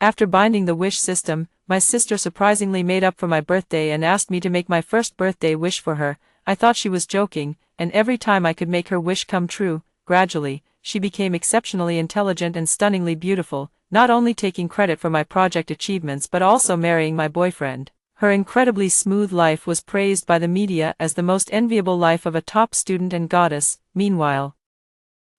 After binding the wish system, my sister surprisingly made up for my birthday and asked me to make my first birthday wish for her. I thought she was joking, and every time I could make her wish come true, gradually, she became exceptionally intelligent and stunningly beautiful, not only taking credit for my project achievements but also marrying my boyfriend. Her incredibly smooth life was praised by the media as the most enviable life of a top student and goddess. Meanwhile,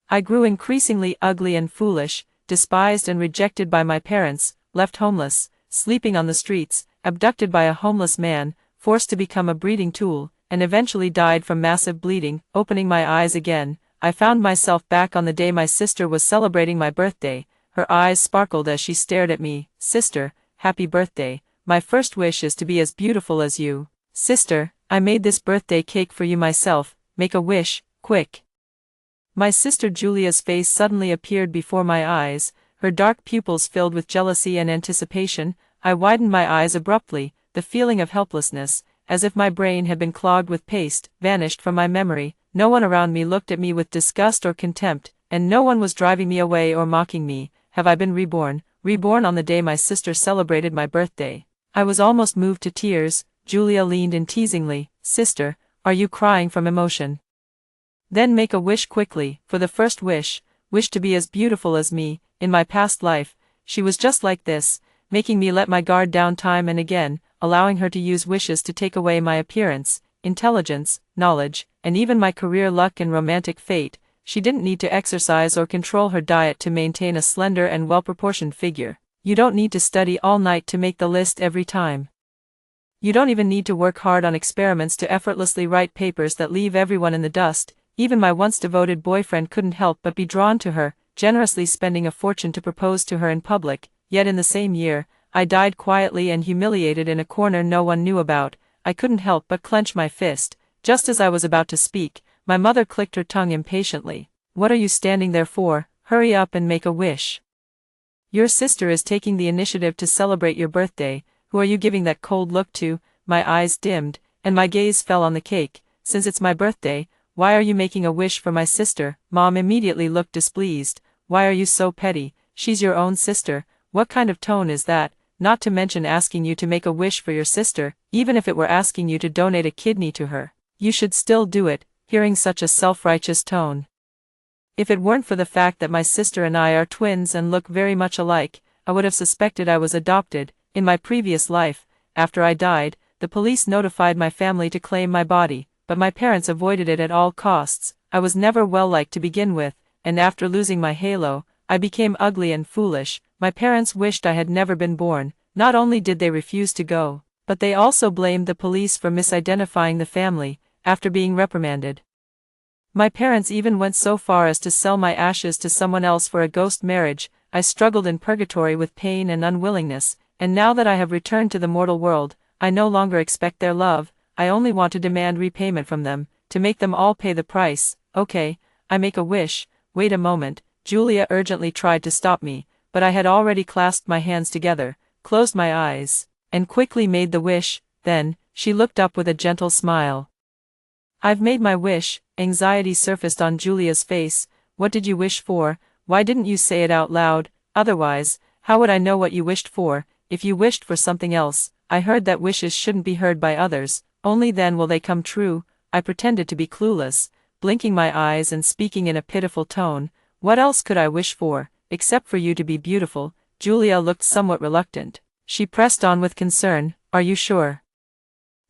I grew increasingly ugly and foolish, despised and rejected by my parents, left homeless, sleeping on the streets, abducted by a homeless man, forced to become a breeding tool, and eventually died from massive bleeding. Opening my eyes again, I found myself back on the day my sister was celebrating my birthday. Her eyes sparkled as she stared at me. "Sister, happy birthday. My first wish is to be as beautiful as you." "Sister, I made this birthday cake for you myself. Make a wish, quick." My sister Julia's face suddenly appeared before my eyes, her dark pupils filled with jealousy and anticipation. I widened my eyes abruptly, the feeling of helplessness, as if my brain had been clogged with paste, vanished from my memory. No one around me looked at me with disgust or contempt, and no one was driving me away or mocking me. Have I been reborn on the day my sister celebrated my birthday? I was almost moved to tears. Julia leaned in teasingly. "Sister, are you crying from emotion? Then make a wish quickly." For the first wish to be as beautiful as me. In my past life, she was just like this, making me let my guard down time and again, allowing her to use wishes to take away my appearance, intelligence, knowledge, and even my career, luck and romantic fate. She didn't need to exercise or control her diet to maintain a slender and well-proportioned figure. You don't need to study all night to make the list every time. You don't even need to work hard on experiments to effortlessly write papers that leave everyone in the dust. Even my once devoted boyfriend couldn't help but be drawn to her, generously spending a fortune to propose to her in public. Yet in the same year, I died quietly and humiliated in a corner no one knew about. I couldn't help but clench my fist. Just as I was about to speak, my mother clicked her tongue impatiently. "What are you standing there for? Hurry up and make a wish. Your sister is taking the initiative to celebrate your birthday. Who are you giving that cold look to?" My eyes dimmed, and my gaze fell on the cake. "Since it's my birthday, why are you making a wish for my sister?" Mom immediately looked displeased. "Why are you so petty? She's your own sister. What kind of tone is that? Not to mention asking you to make a wish for your sister, even if it were asking you to donate a kidney to her. You should still do it." Hearing such a self-righteous tone. If it weren't for the fact that my sister and I are twins and look very much alike, I would have suspected I was adopted. In my previous life, after I died, the police notified my family to claim my body, but my parents avoided it at all costs. I was never well-liked to begin with, and after losing my halo, I became ugly and foolish. My parents wished I had never been born. Not only did they refuse to go, but they also blamed the police for misidentifying the family. After being reprimanded, my parents even went so far as to sell my ashes to someone else for a ghost marriage. I struggled in purgatory with pain and unwillingness, and now that I have returned to the mortal world, I no longer expect their love. I only want to demand repayment from them, to make them all pay the price. "Okay, I make a wish." "Wait a moment." Julia urgently tried to stop me, but I had already clasped my hands together, closed my eyes, and quickly made the wish. Then, she looked up with a gentle smile. "I've made my wish." Anxiety surfaced on Julia's face. "What did you wish for? Why didn't you say it out loud? Otherwise, how would I know what you wished for? If you wished for something else, I heard that wishes shouldn't be heard by others, only then will they come true." I pretended to be clueless, blinking my eyes and speaking in a pitiful tone. "What else could I wish for, except for you to be beautiful?" Julia looked somewhat reluctant. She pressed on with concern. "Are you sure?"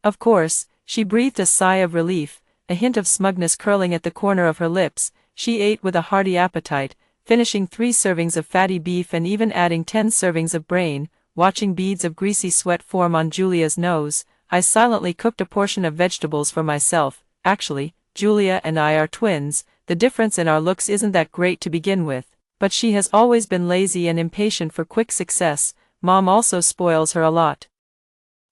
"Of course." She breathed a sigh of relief, a hint of smugness curling at the corner of her lips. She ate with a hearty appetite, finishing 3 servings of fatty beef and even adding 10 servings of brain. Watching beads of greasy sweat form on Julia's nose, I silently cooked a portion of vegetables for myself. Actually, Julia and I are twins. The difference in our looks isn't that great to begin with, but she has always been lazy and impatient for quick success. Mom also spoils her a lot.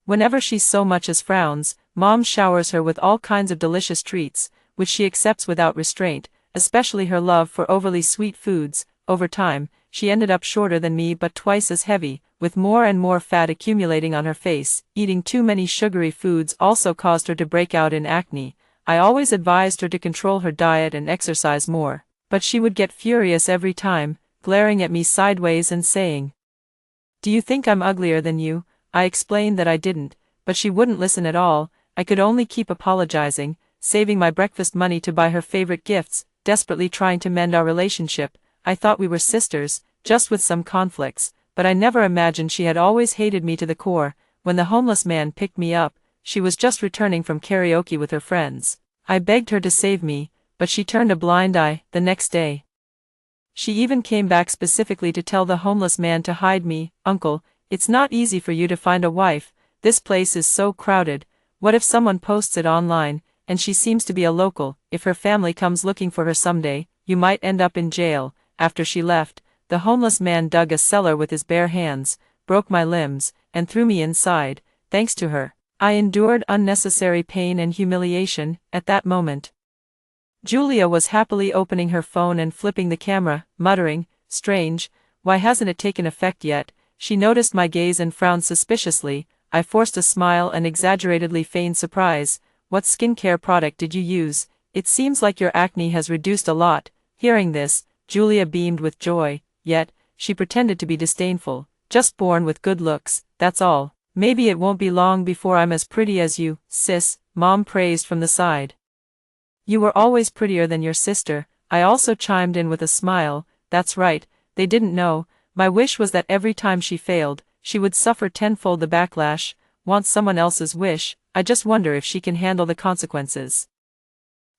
Whenever she so much as frowns, Mom showers her with all kinds of delicious treats, which she accepts without restraint, especially her love for overly sweet foods. Over time, she ended up shorter than me but twice as heavy, with more and more fat accumulating on her face. Eating too many sugary foods also caused her to break out in acne. I always advised her to control her diet and exercise more, but she would get furious every time, glaring at me sideways and saying, Do you think I'm uglier than you? I explained that I didn't, but she wouldn't listen at all. I could only keep apologizing, saving my breakfast money to buy her favorite gifts, desperately trying to mend our relationship. I thought we were sisters, just with some conflicts, but I never imagined she had always hated me to the core. When the homeless man picked me up, she was just returning from karaoke with her friends. I begged her to save me, but she turned a blind eye. The next day, she even came back specifically to tell the homeless man to hide me. Uncle, it's not easy for you to find a wife. This place is so crowded. What if someone posts it online, and she seems to be a local? If her family comes looking for her someday, you might end up in jail. After she left, the homeless man dug a cellar with his bare hands, broke my limbs, and threw me inside. Thanks to her, I endured unnecessary pain and humiliation. At that moment, Julia was happily opening her phone and flipping the camera, muttering, "Strange, why hasn't it taken effect yet?" She noticed my gaze and frowned suspiciously. I forced a smile and exaggeratedly feigned surprise. "What skincare product did you use? It seems like your acne has reduced a lot." Hearing this, Julia beamed with joy, yet, she pretended to be disdainful. "Just born with good looks, that's all. Maybe it won't be long before I'm as pretty as you, sis," Mom praised from the side. "You were always prettier than your sister," I also chimed in with a smile. "That's right, they didn't know. My wish was that every time she failed, she would suffer tenfold the backlash. Want someone else's wish? I just wonder if she can handle the consequences."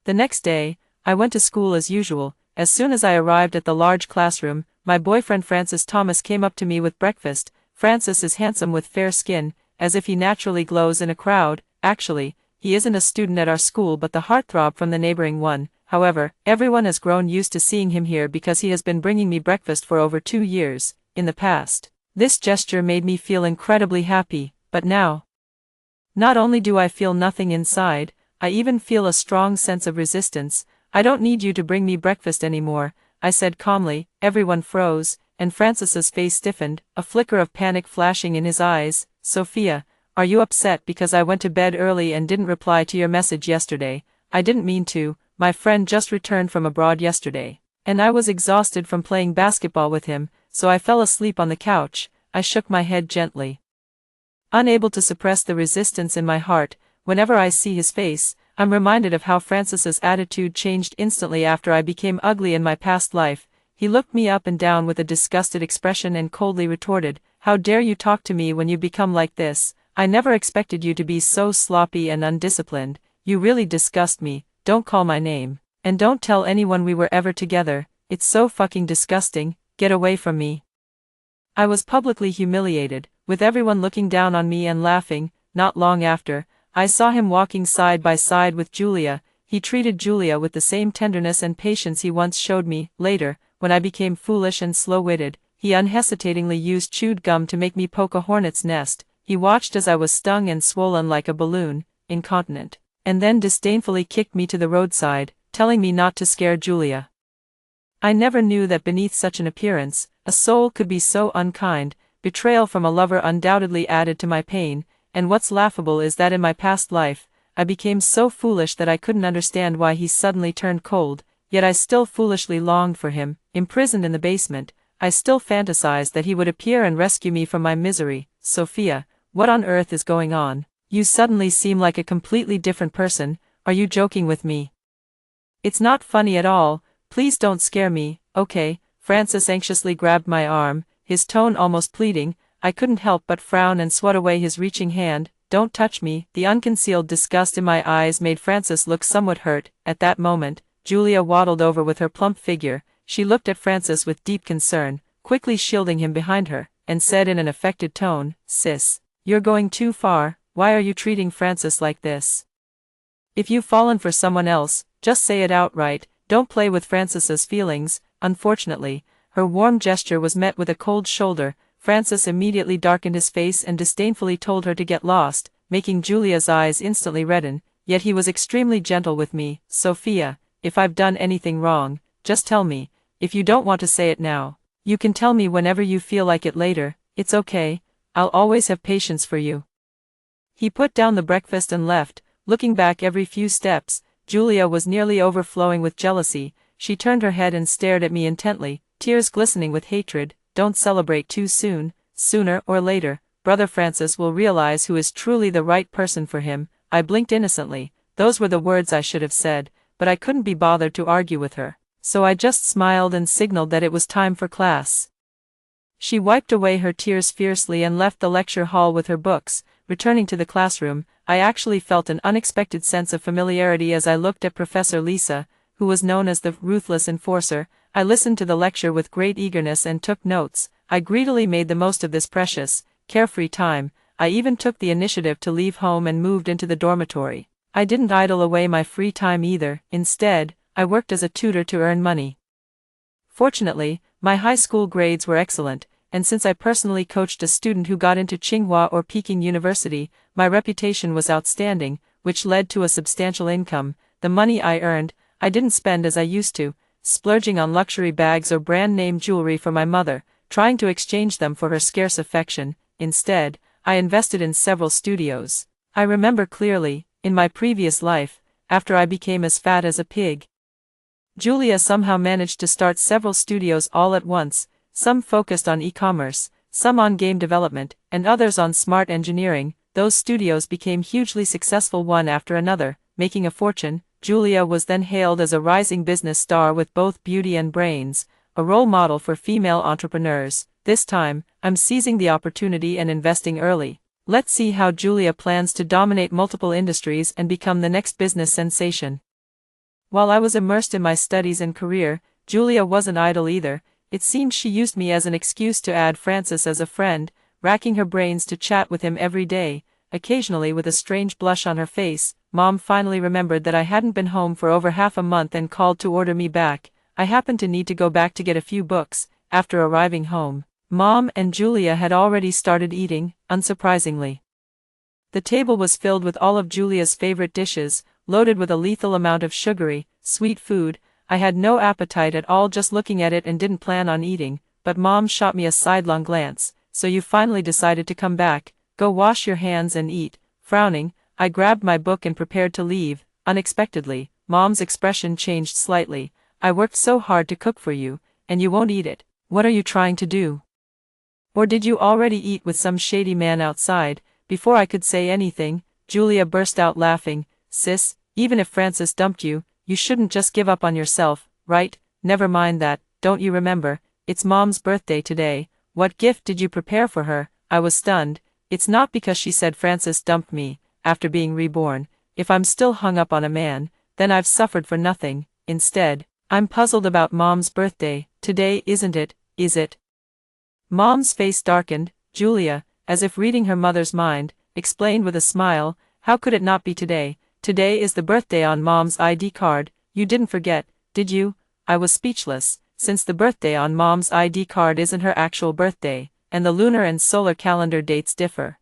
The next day, I went to school as usual. As soon as I arrived at the large classroom, my boyfriend Francis Thomas came up to me with breakfast. Francis is handsome with fair skin, as if he naturally glows in a crowd. Actually, he isn't a student at our school but the heartthrob from the neighboring one. However, everyone has grown used to seeing him here because he has been bringing me breakfast for over 2 years. In the past, this gesture made me feel incredibly happy, but now, not only do I feel nothing inside, I even feel a strong sense of resistance. "I don't need you to bring me breakfast anymore," I said calmly. Everyone froze, and Francis's face stiffened, a flicker of panic flashing in his eyes. "Sophia, are you upset because I went to bed early and didn't reply to your message yesterday?" "I didn't mean to. My friend just returned from abroad yesterday, and I was exhausted from playing basketball with him, so I fell asleep on the couch." I shook my head gently, unable to suppress the resistance in my heart. Whenever I see his face, I'm reminded of how Francis's attitude changed instantly after I became ugly in my past life. He looked me up and down with a disgusted expression and coldly retorted, "How dare you talk to me when you become like this? I never expected you to be so sloppy and undisciplined. You really disgust me. Don't call my name. And don't tell anyone we were ever together. It's so fucking disgusting. Get away from me." I was publicly humiliated, with everyone looking down on me and laughing. Not long after, I saw him walking side by side with Julia. He treated Julia with the same tenderness and patience he once showed me. Later, when I became foolish and slow-witted, he unhesitatingly used chewed gum to make me poke a hornet's nest. He watched as I was stung and swollen like a balloon, incontinent, and then disdainfully kicked me to the roadside, telling me not to scare Julia. I never knew that beneath such an appearance, a soul could be so unkind. Betrayal from a lover undoubtedly added to my pain, and what's laughable is that in my past life, I became so foolish that I couldn't understand why he suddenly turned cold, yet I still foolishly longed for him. Imprisoned in the basement, I still fantasized that he would appear and rescue me from my misery. "Sophia, what on earth is going on? You suddenly seem like a completely different person. Are you joking with me?" "It's not funny at all. Please don't scare me, okay?" Francis anxiously grabbed my arm, his tone almost pleading. I couldn't help but frown and swat away his reaching hand. "Don't touch me." The unconcealed disgust in my eyes made Francis look somewhat hurt. At that moment, Julia waddled over with her plump figure. She looked at Francis with deep concern, quickly shielding him behind her, and said in an affected tone, "Sis, you're going too far. Why are you treating Francis like this? If you've fallen for someone else, just say it outright. Don't play with Francis's feelings." Unfortunately, her warm gesture was met with a cold shoulder. Francis immediately darkened his face and disdainfully told her to get lost, making Julia's eyes instantly redden, yet he was extremely gentle with me. "Sophia, if I've done anything wrong, just tell me. If you don't want to say it now, you can tell me whenever you feel like it later. It's okay. I'll always have patience for you." He put down the breakfast and left, looking back every few steps. Julia was nearly overflowing with jealousy. She turned her head and stared at me intently, tears glistening with hatred. "Don't celebrate too soon, Sooner or later, Brother Francis will realize who is truly the right person for him. I blinked innocently. Those were the words I should have said, but I couldn't be bothered to argue with her. So I just smiled and signaled that it was time for class. She wiped away her tears fiercely and left the lecture hall with her books. Returning to the classroom, I actually felt an unexpected sense of familiarity as I looked at Professor Lisa, who was known as the ruthless enforcer. I listened to the lecture with great eagerness and took notes. I greedily made the most of this precious, carefree time. I even took the initiative to leave home and moved into the dormitory. I didn't idle away my free time either. Instead, I worked as a tutor to earn money. Fortunately, my high school grades were excellent, and since I personally coached a student who got into Tsinghua or Peking University, my reputation was outstanding, which led to a substantial income. The money I earned, I didn't spend as I used to, splurging on luxury bags or brand-name jewelry for my mother, trying to exchange them for her scarce affection. Instead, I invested in several studios. I remember clearly, in my previous life, after I became as fat as a pig, Julia somehow managed to start several studios all at once, some focused on e-commerce, some on game development, and others on smart engineering. Those studios became hugely successful one after another, making a fortune. Julia was then hailed as a rising business star with both beauty and brains, a role model for female entrepreneurs. This time, I'm seizing the opportunity and investing early. Let's see how Julia plans to dominate multiple industries and become the next business sensation. While I was immersed in my studies and career, Julia wasn't idle either. It seemed she used me as an excuse to add Francis as a friend, racking her brains to chat with him every day. Occasionally, with a strange blush on her face, Mom finally remembered that I hadn't been home for over half a month and called to order me back. I happened to need to go back to get a few books. After arriving home, Mom and Julia had already started eating, unsurprisingly. The table was filled with all of Julia's favorite dishes, loaded with a lethal amount of sugary, sweet food. I had no appetite at all just looking at it and didn't plan on eating, but Mom shot me a sidelong glance. So you finally decided to come back. Go wash your hands and eat. Frowning, I grabbed my book and prepared to leave. Unexpectedly, Mom's expression changed slightly. I worked so hard to cook for you, and you won't eat it. What are you trying to do? Or did you already eat with some shady man outside? Before I could say anything, Julia burst out laughing. Sis, even if Francis dumped you, you shouldn't just give up on yourself, right? Never mind that. Don't you remember? It's Mom's birthday today. What gift did you prepare for her? I was stunned. It's not because she said Francis dumped me, after being reborn. If I'm still hung up on a man, then I've suffered for nothing. Instead, I'm puzzled about Mom's birthday. Today isn't it, is it? Mom's face darkened. Julia, as if reading her mother's mind, explained with a smile, how could it not be today? Today is the birthday on Mom's ID card. You didn't forget, did you? I was speechless, since the birthday on Mom's ID card isn't her actual birthday, and the lunar and solar calendar dates differ.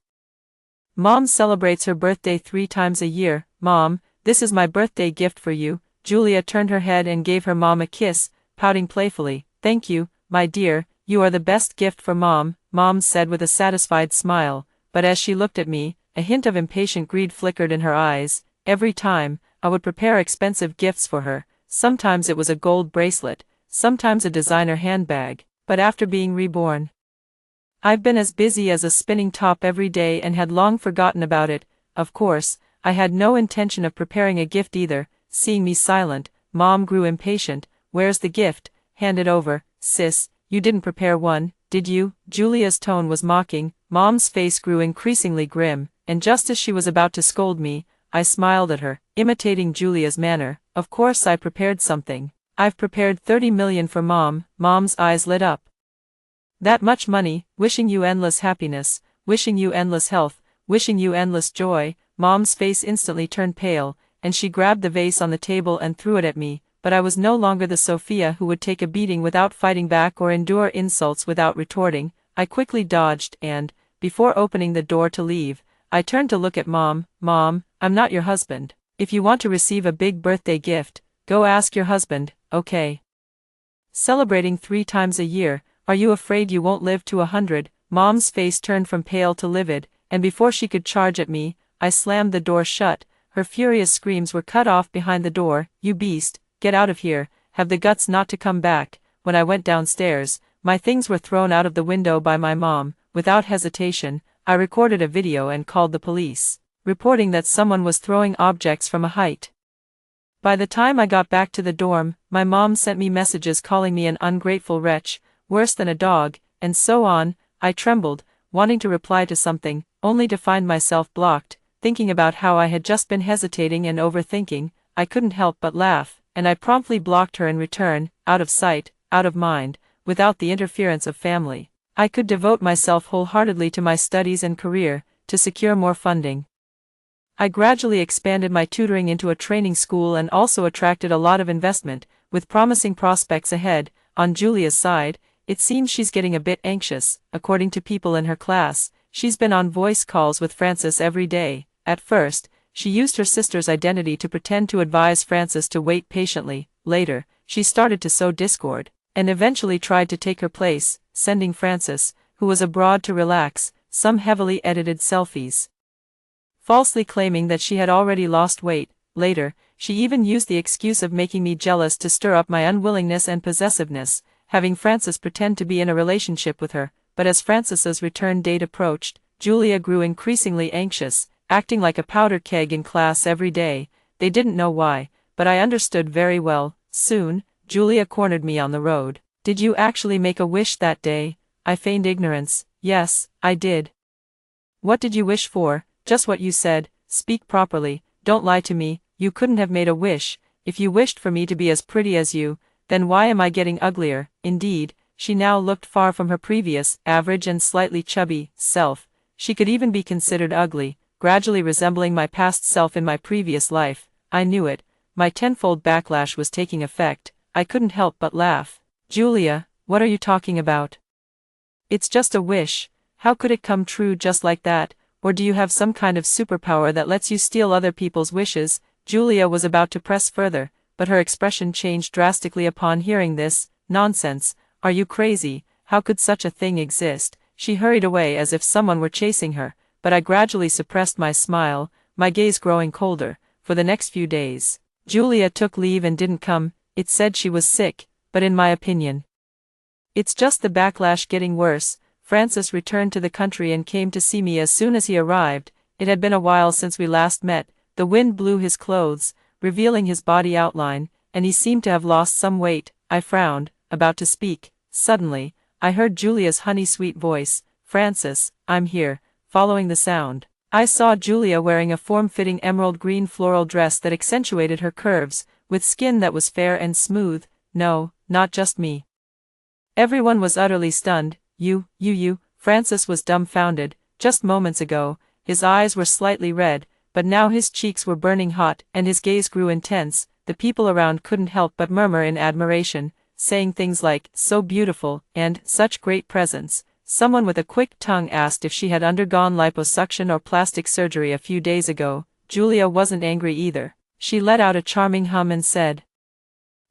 Mom celebrates her birthday 3 times a year. Mom, this is my birthday gift for you. Julia turned her head and gave her mom a kiss, pouting playfully. Thank you, my dear, you are the best gift for Mom, Mom said with a satisfied smile, but as she looked at me, a hint of impatient greed flickered in her eyes. Every time, I would prepare expensive gifts for her. Sometimes it was a gold bracelet, sometimes a designer handbag, but after being reborn, I've been as busy as a spinning top every day and had long forgotten about it. Of course, I had no intention of preparing a gift either. Seeing me silent, Mom grew impatient. Where's the gift? Hand it over. Sis, you didn't prepare one, did you? Julia's tone was mocking. Mom's face grew increasingly grim, and just as she was about to scold me, I smiled at her, imitating Julia's manner. Of course I prepared something. I've prepared 30 million for Mom. Mom's eyes lit up. That much money, wishing you endless happiness, wishing you endless health, wishing you endless joy. Mom's face instantly turned pale, and she grabbed the vase on the table and threw it at me, but I was no longer the Sophia who would take a beating without fighting back or endure insults without retorting. I quickly dodged and, before opening the door to leave, I turned to look at Mom. Mom, I'm not your husband. If you want to receive a big birthday gift, go ask your husband, okay? Celebrating 3 times a year, are you afraid you won't live to 100? Mom's face turned from pale to livid, and before she could charge at me, I slammed the door shut. Her furious screams were cut off behind the door. You beast, get out of here, have the guts not to come back. When I went downstairs, my things were thrown out of the window by my mom. without hesitation, I recorded a video and called the police, reporting that someone was throwing objects from a height. By the time I got back to the dorm, my mom sent me messages calling me an ungrateful wretch, worse than a dog, and so on. I trembled, wanting to reply to something, only to find myself blocked. Thinking about how I had just been hesitating and overthinking, I couldn't help but laugh, and I promptly blocked her in return, out of sight, out of mind, without the interference of family. I could devote myself wholeheartedly to my studies and career, to secure more funding. I gradually expanded my tutoring into a training school and also attracted a lot of investment, with promising prospects ahead. On Julia's side, it seems she's getting a bit anxious. According to people in her class, she's been on voice calls with Francis every day. At first, she used her sister's identity to pretend to advise Francis to wait patiently. Later, she started to sow discord, and eventually tried to take her place, sending Francis, who was abroad to relax, some heavily edited selfies, falsely claiming that she had already lost weight. Later, she even used the excuse of making me jealous to stir up my unwillingness and possessiveness, having Francis pretend to be in a relationship with her. But as Francis's return date approached, Julia grew increasingly anxious, acting like a powder keg in class every day. They didn't know why, but I understood very well. Soon, Julia cornered me on the road. "Did you actually make a wish that day?" I feigned ignorance. "Yes, I did." "What did you wish for?" "Just what you said. Speak properly, don't lie to me. You couldn't have made a wish. If you wished for me to be as pretty as you, then why am I getting uglier?" Indeed, she now looked far from her previous, average and slightly chubby, self. She could even be considered ugly, gradually resembling my past self in my previous life. I knew it. My tenfold backlash was taking effect. I couldn't help but laugh. "Julia, what are you talking about? It's just a wish. How could it come true just like that? Or do you have some kind of superpower that lets you steal other people's wishes?" Julia was about to press further, but her expression changed drastically upon hearing this. "Nonsense. Are you crazy? How could such a thing exist?" She hurried away as if someone were chasing her, but I gradually suppressed my smile, my gaze growing colder. For the next few days, Julia took leave and didn't come. It said she was sick, but in my opinion, it's just the backlash getting worse. Francis returned to the country and came to see me as soon as he arrived. It had been a while since we last met. The wind blew his clothes, revealing his body outline, and he seemed to have lost some weight. I frowned, about to speak. Suddenly, I heard Julia's honey-sweet voice. "Francis, I'm here." Following the sound, I saw Julia wearing a form-fitting emerald green floral dress that accentuated her curves, with skin that was fair and smooth. No, not just me. Everyone was utterly stunned. You. Francis was dumbfounded. Just moments ago, his eyes were slightly red, but now his cheeks were burning hot, and his gaze grew intense. The people around couldn't help but murmur in admiration, saying things like, "So beautiful," and "Such great presence." Someone with a quick tongue asked if she had undergone liposuction or plastic surgery a few days ago. Julia wasn't angry either. She let out a charming hum and said,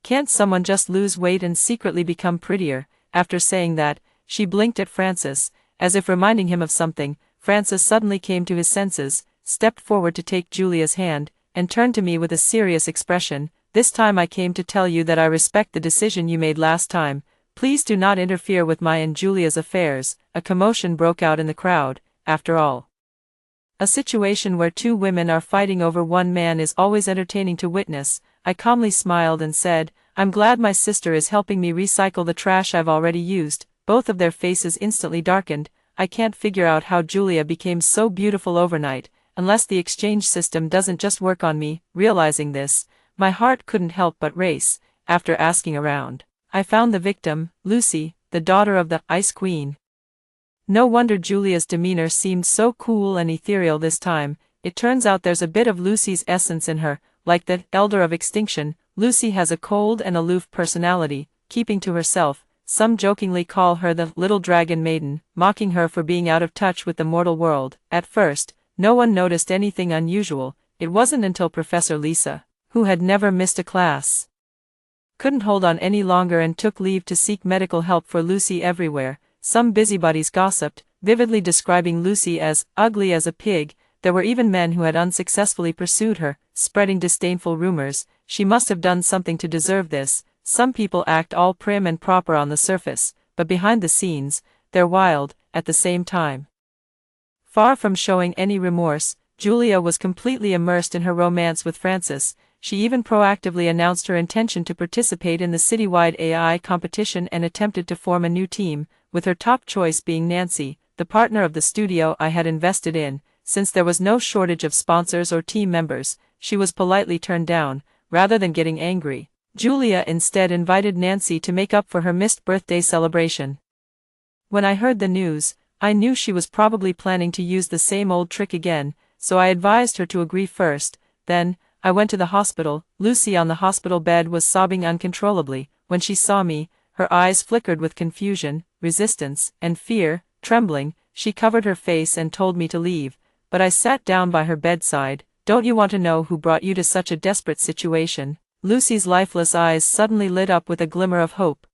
"Can't someone just lose weight and secretly become prettier?" After saying that, she blinked at Francis, as if reminding him of something. Francis suddenly came to his senses, stepped forward to take Julia's hand, and turned to me with a serious expression. "This time I came to tell you that I respect the decision you made last time. Please do not interfere with my and Julia's affairs." A commotion broke out in the crowd. After all, a situation where two women are fighting over one man is always entertaining to witness. I calmly smiled and said, "I'm glad my sister is helping me recycle the trash I've already used." Both of their faces instantly darkened. I can't figure out how Julia became so beautiful overnight, unless the exchange system doesn't just work on me. Realizing this, my heart couldn't help but race. After asking around, I found the victim, Lucy, the daughter of the Ice Queen. No wonder Julia's demeanor seemed so cool and ethereal this time. It turns out there's a bit of Lucy's essence in her. Like the elder of extinction, Lucy has a cold and aloof personality, keeping to herself. Some jokingly call her the little dragon maiden, mocking her for being out of touch with the mortal world. At first, no one noticed anything unusual. It wasn't until Professor Lisa, who had never missed a class, couldn't hold on any longer and took leave to seek medical help for Lucy everywhere. Some busybodies gossiped, vividly describing Lucy as ugly as a pig. There were even men who had unsuccessfully pursued her, spreading disdainful rumors. She must have done something to deserve this. Some people act all prim and proper on the surface, but behind the scenes, they're wild, at the same time. Far from showing any remorse, Julia was completely immersed in her romance with Francis. She even proactively announced her intention to participate in the citywide AI competition and attempted to form a new team, with her top choice being Nancy, the partner of the studio I had invested in. Since there was no shortage of sponsors or team members, she was politely turned down. Rather than getting angry, Julia instead invited Nancy to make up for her missed birthday celebration. When I heard the news, I knew she was probably planning to use the same old trick again, so I advised her to agree first. Then, I went to the hospital. Lucy on the hospital bed was sobbing uncontrollably. When she saw me, her eyes flickered with confusion, resistance, and fear. Trembling, she covered her face and told me to leave, but I sat down by her bedside. "Don't you want to know who brought you to such a desperate situation?" Lucy's lifeless eyes suddenly lit up with a glimmer of hope.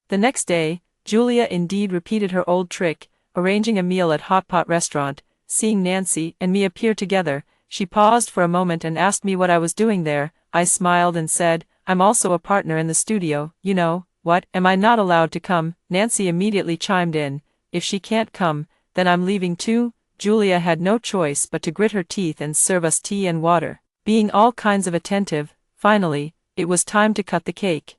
The next day, Julia indeed repeated her old trick, arranging a meal at Hot Pot restaurant. Seeing Nancy and me appear together, she paused for a moment and asked me what I was doing there. I smiled and said, "I'm also a partner in the studio, you know." "What, am I not allowed to come?" Nancy immediately chimed in. "If she can't come, then I'm leaving too." Julia had no choice but to grit her teeth and serve us tea and water, being all kinds of attentive. Finally, it was time to cut the cake.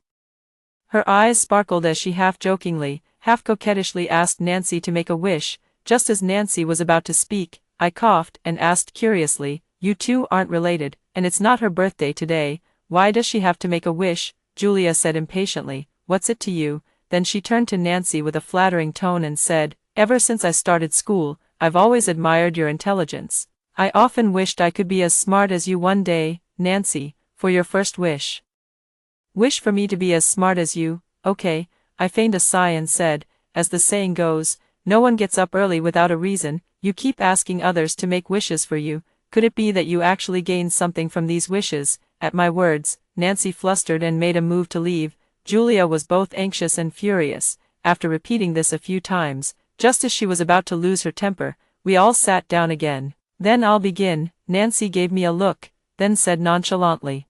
Her eyes sparkled as she half-jokingly, half-coquettishly asked Nancy to make a wish. Just as Nancy was about to speak, I coughed and asked curiously, "You two aren't related, and it's not her birthday today. Why does she have to make a wish?" Julia said impatiently, "What's it to you?" Then she turned to Nancy with a flattering tone and said, "Ever since I started school, I've always admired your intelligence. I often wished I could be as smart as you one day." "Nancy, for your first wish. Wish for me to be as smart as you, okay." I feigned a sigh and said, "As the saying goes, no one gets up early without a reason. You keep asking others to make wishes for you. Could it be that you actually gain something from these wishes?" At my words, Nancy flustered and made a move to leave. Julia was both anxious and furious. After repeating this a few times, just as she was about to lose her temper, we all sat down again. "Then I'll begin." Nancy gave me a look, then said nonchalantly,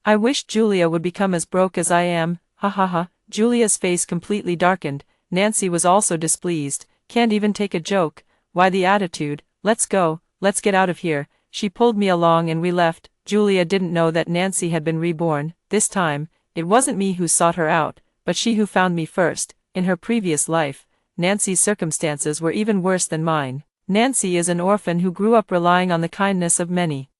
"I wish Julia would become as broke as I am." Ha ha ha. Julia's face completely darkened. Nancy was also displeased. "Can't even take a joke. Why the attitude? Let's go, let's get out of here." She pulled me along and we left. Julia didn't know that Nancy had been reborn. This time, it wasn't me who sought her out, but she who found me first. In her previous life, Nancy's circumstances were even worse than mine. Nancy is an orphan who grew up relying on the kindness of many.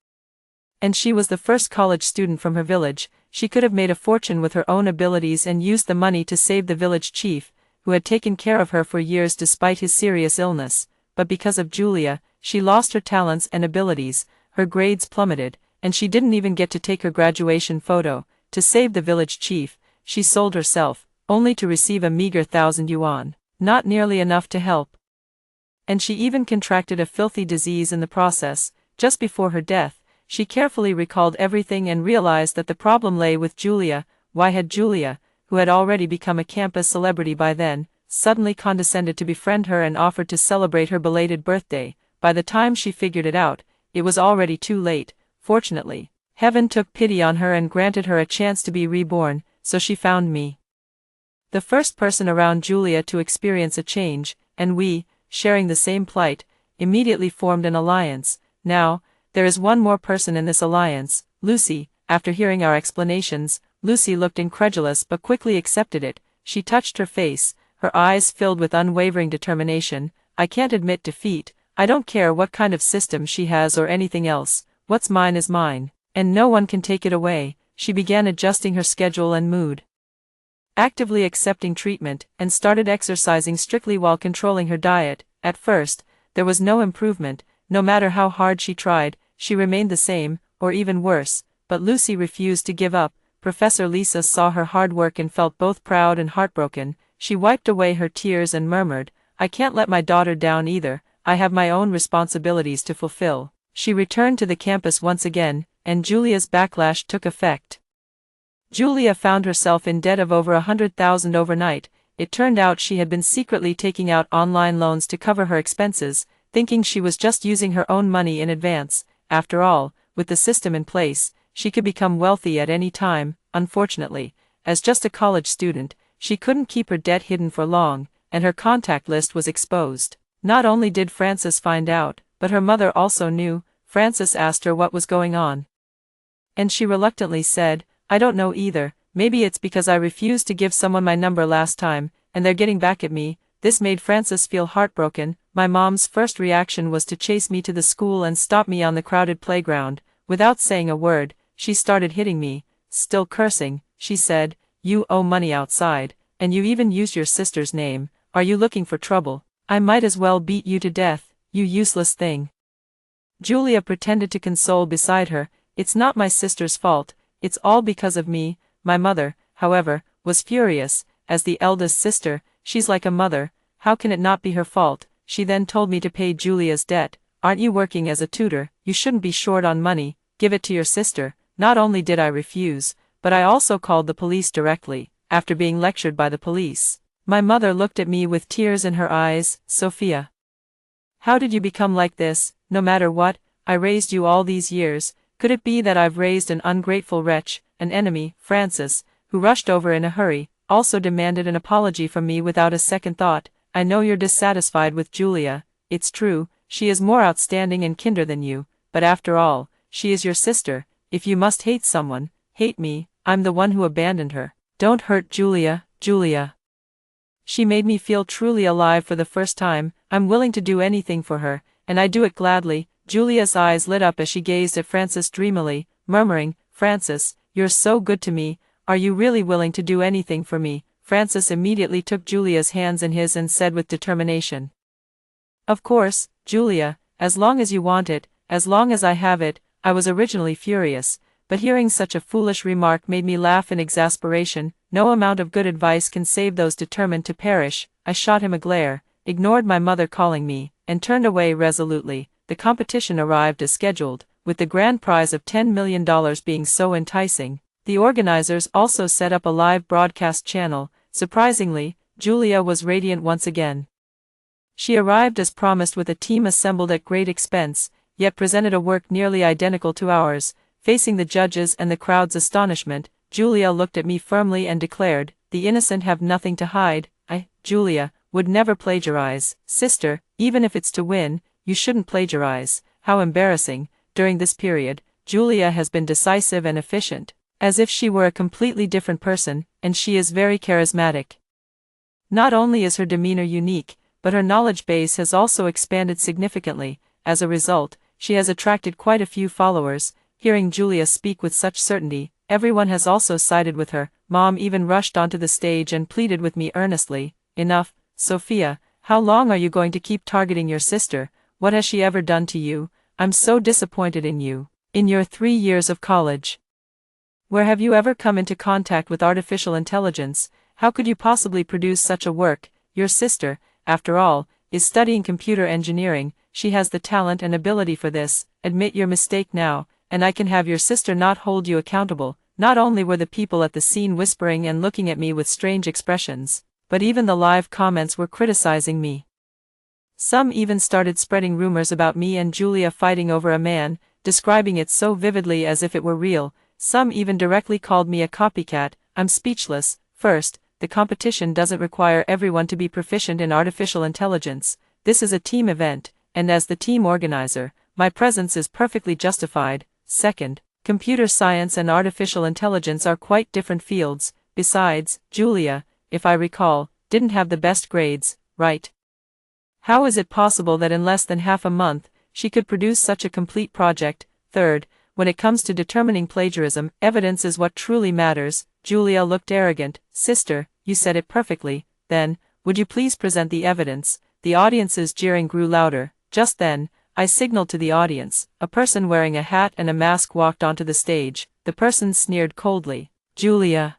And she was the first college student from her village. She could have made a fortune with her own abilities and used the money to save the village chief, who had taken care of her for years despite his serious illness. But because of Julia, she lost her talents and abilities, her grades plummeted, and she didn't even get to take her graduation photo. To save the village chief, she sold herself, only to receive a meager 1,000 yuan. Not nearly enough to help. And she even contracted a filthy disease in the process. Just before her death, she carefully recalled everything and realized that the problem lay with Julia. Why had Julia, who had already become a campus celebrity by then, suddenly condescended to befriend her and offered to celebrate her belated birthday? By the time she figured it out, it was already too late. Fortunately, heaven took pity on her and granted her a chance to be reborn, so she found me, the first person around Julia to experience a change, and we, sharing the same plight, immediately formed an alliance. Now, there is one more person in this alliance, Lucy. After hearing our explanations, Lucy looked incredulous but quickly accepted it. She touched her face, her eyes filled with unwavering determination. "I can't admit defeat. I don't care what kind of system she has or anything else. What's mine is mine, and no one can take it away." She began adjusting her schedule and mood, actively accepting treatment, and started exercising strictly while controlling her diet. At first, there was no improvement. No matter how hard she tried, she remained the same, or even worse. But Lucy refused to give up. Professor Lisa saw her hard work and felt both proud and heartbroken. She wiped away her tears and murmured, "I can't let my daughter down either. I have my own responsibilities to fulfill." She returned to the campus once again, and Julia's backlash took effect. Julia found herself in debt of over 100,000 overnight. It turned out she had been secretly taking out online loans to cover her expenses, thinking she was just using her own money in advance. After all, with the system in place, she could become wealthy at any time. Unfortunately, as just a college student, she couldn't keep her debt hidden for long. and her contact list was exposed. Not only did Frances find out, but her mother also knew. Frances asked her what was going on. And she reluctantly said, "I don't know either, maybe it's because I refused to give someone my number last time, and they're getting back at me." This made Frances feel heartbroken. My mom's first reaction was to chase me to the school and stop me on the crowded playground. Without saying a word, she started hitting me. Still cursing, she said, "You owe money outside, and you even used your sister's name. Are you looking for trouble? I might as well beat you to death, you useless thing." Julia pretended to console beside her. "It's not my sister's fault, it's all because of me." My mother, however, was furious. As the eldest sister, she's like a mother, how can it not be her fault? She then told me to pay Julia's debt. "Aren't you working as a tutor? You shouldn't be short on money, give it to your sister." Not only did I refuse, but I also called the police directly, after being lectured by the police. My mother looked at me with tears in her eyes. "Sophia, how did you become like this? No matter what, I raised you all these years. Could it be that I've raised an ungrateful wretch, an enemy?" Frances, who rushed over in a hurry, also demanded an apology from me without a second thought. "I know you're dissatisfied with Julia, it's true, she is more outstanding and kinder than you, but after all, she is your sister. If you must hate someone, hate me. I'm the one who abandoned her. Don't hurt Julia, Julia. She made me feel truly alive for the first time. I'm willing to do anything for her, and I do it gladly." Julia's eyes lit up as she gazed at Frances dreamily, murmuring, "Frances, you're so good to me. Are you really willing to do anything for me?" Frances immediately took Julia's hands in his and said with determination, "Of course, Julia, as long as you want it, as long as I have it." I was originally furious, but hearing such a foolish remark made me laugh in exasperation. No amount of good advice can save those determined to perish. I shot him a glare, ignored my mother calling me, and turned away resolutely. The competition arrived as scheduled, with the grand prize of $10 million being so enticing. The organizers also set up a live broadcast channel. Surprisingly, Julia was radiant once again. She arrived as promised with a team assembled at great expense, yet presented a work nearly identical to ours. Facing the judges and the crowd's astonishment, Julia looked at me firmly and declared, "The innocent have nothing to hide. I, Julia, would never plagiarize." "Sister, even if it's to win, you shouldn't plagiarize." How embarrassing. During this period, Julia has been decisive and efficient, as if she were a completely different person, and she is very charismatic. Not only is her demeanor unique, but her knowledge base has also expanded significantly. As a result, she has attracted quite a few followers. Hearing Julia speak with such certainty, everyone has also sided with her. Mom even rushed onto the stage and pleaded with me earnestly, "Enough, Sophia, how long are you going to keep targeting your sister? What has she ever done to you? I'm so disappointed in you. In your 3 years of college, where have you ever come into contact with artificial intelligence? How could you possibly produce such a work? Your sister, after all, is studying computer engineering. She has the talent and ability for this. Admit your mistake now, and I can have your sister not hold you accountable." Not only were the people at the scene whispering and looking at me with strange expressions, but even the live comments were criticizing me. Some even started spreading rumors about me and Julia fighting over a man, describing it so vividly as if it were real. Some even directly called me a copycat. I'm speechless. First, the competition doesn't require everyone to be proficient in artificial intelligence. This is a team event, and as the team organizer, my presence is perfectly justified. Second, computer science and artificial intelligence are quite different fields. Besides, Julia, if I recall, didn't have the best grades, right? How is it possible that in less than half a month, she could produce such a complete project? Third, when it comes to determining plagiarism, evidence is what truly matters. Julia looked arrogant. "Sister, you said it perfectly. Then, would you please present the evidence?" The audience's jeering grew louder. Just then, I signaled to the audience. A person wearing a hat and a mask walked onto the stage. The person sneered coldly. "Julia,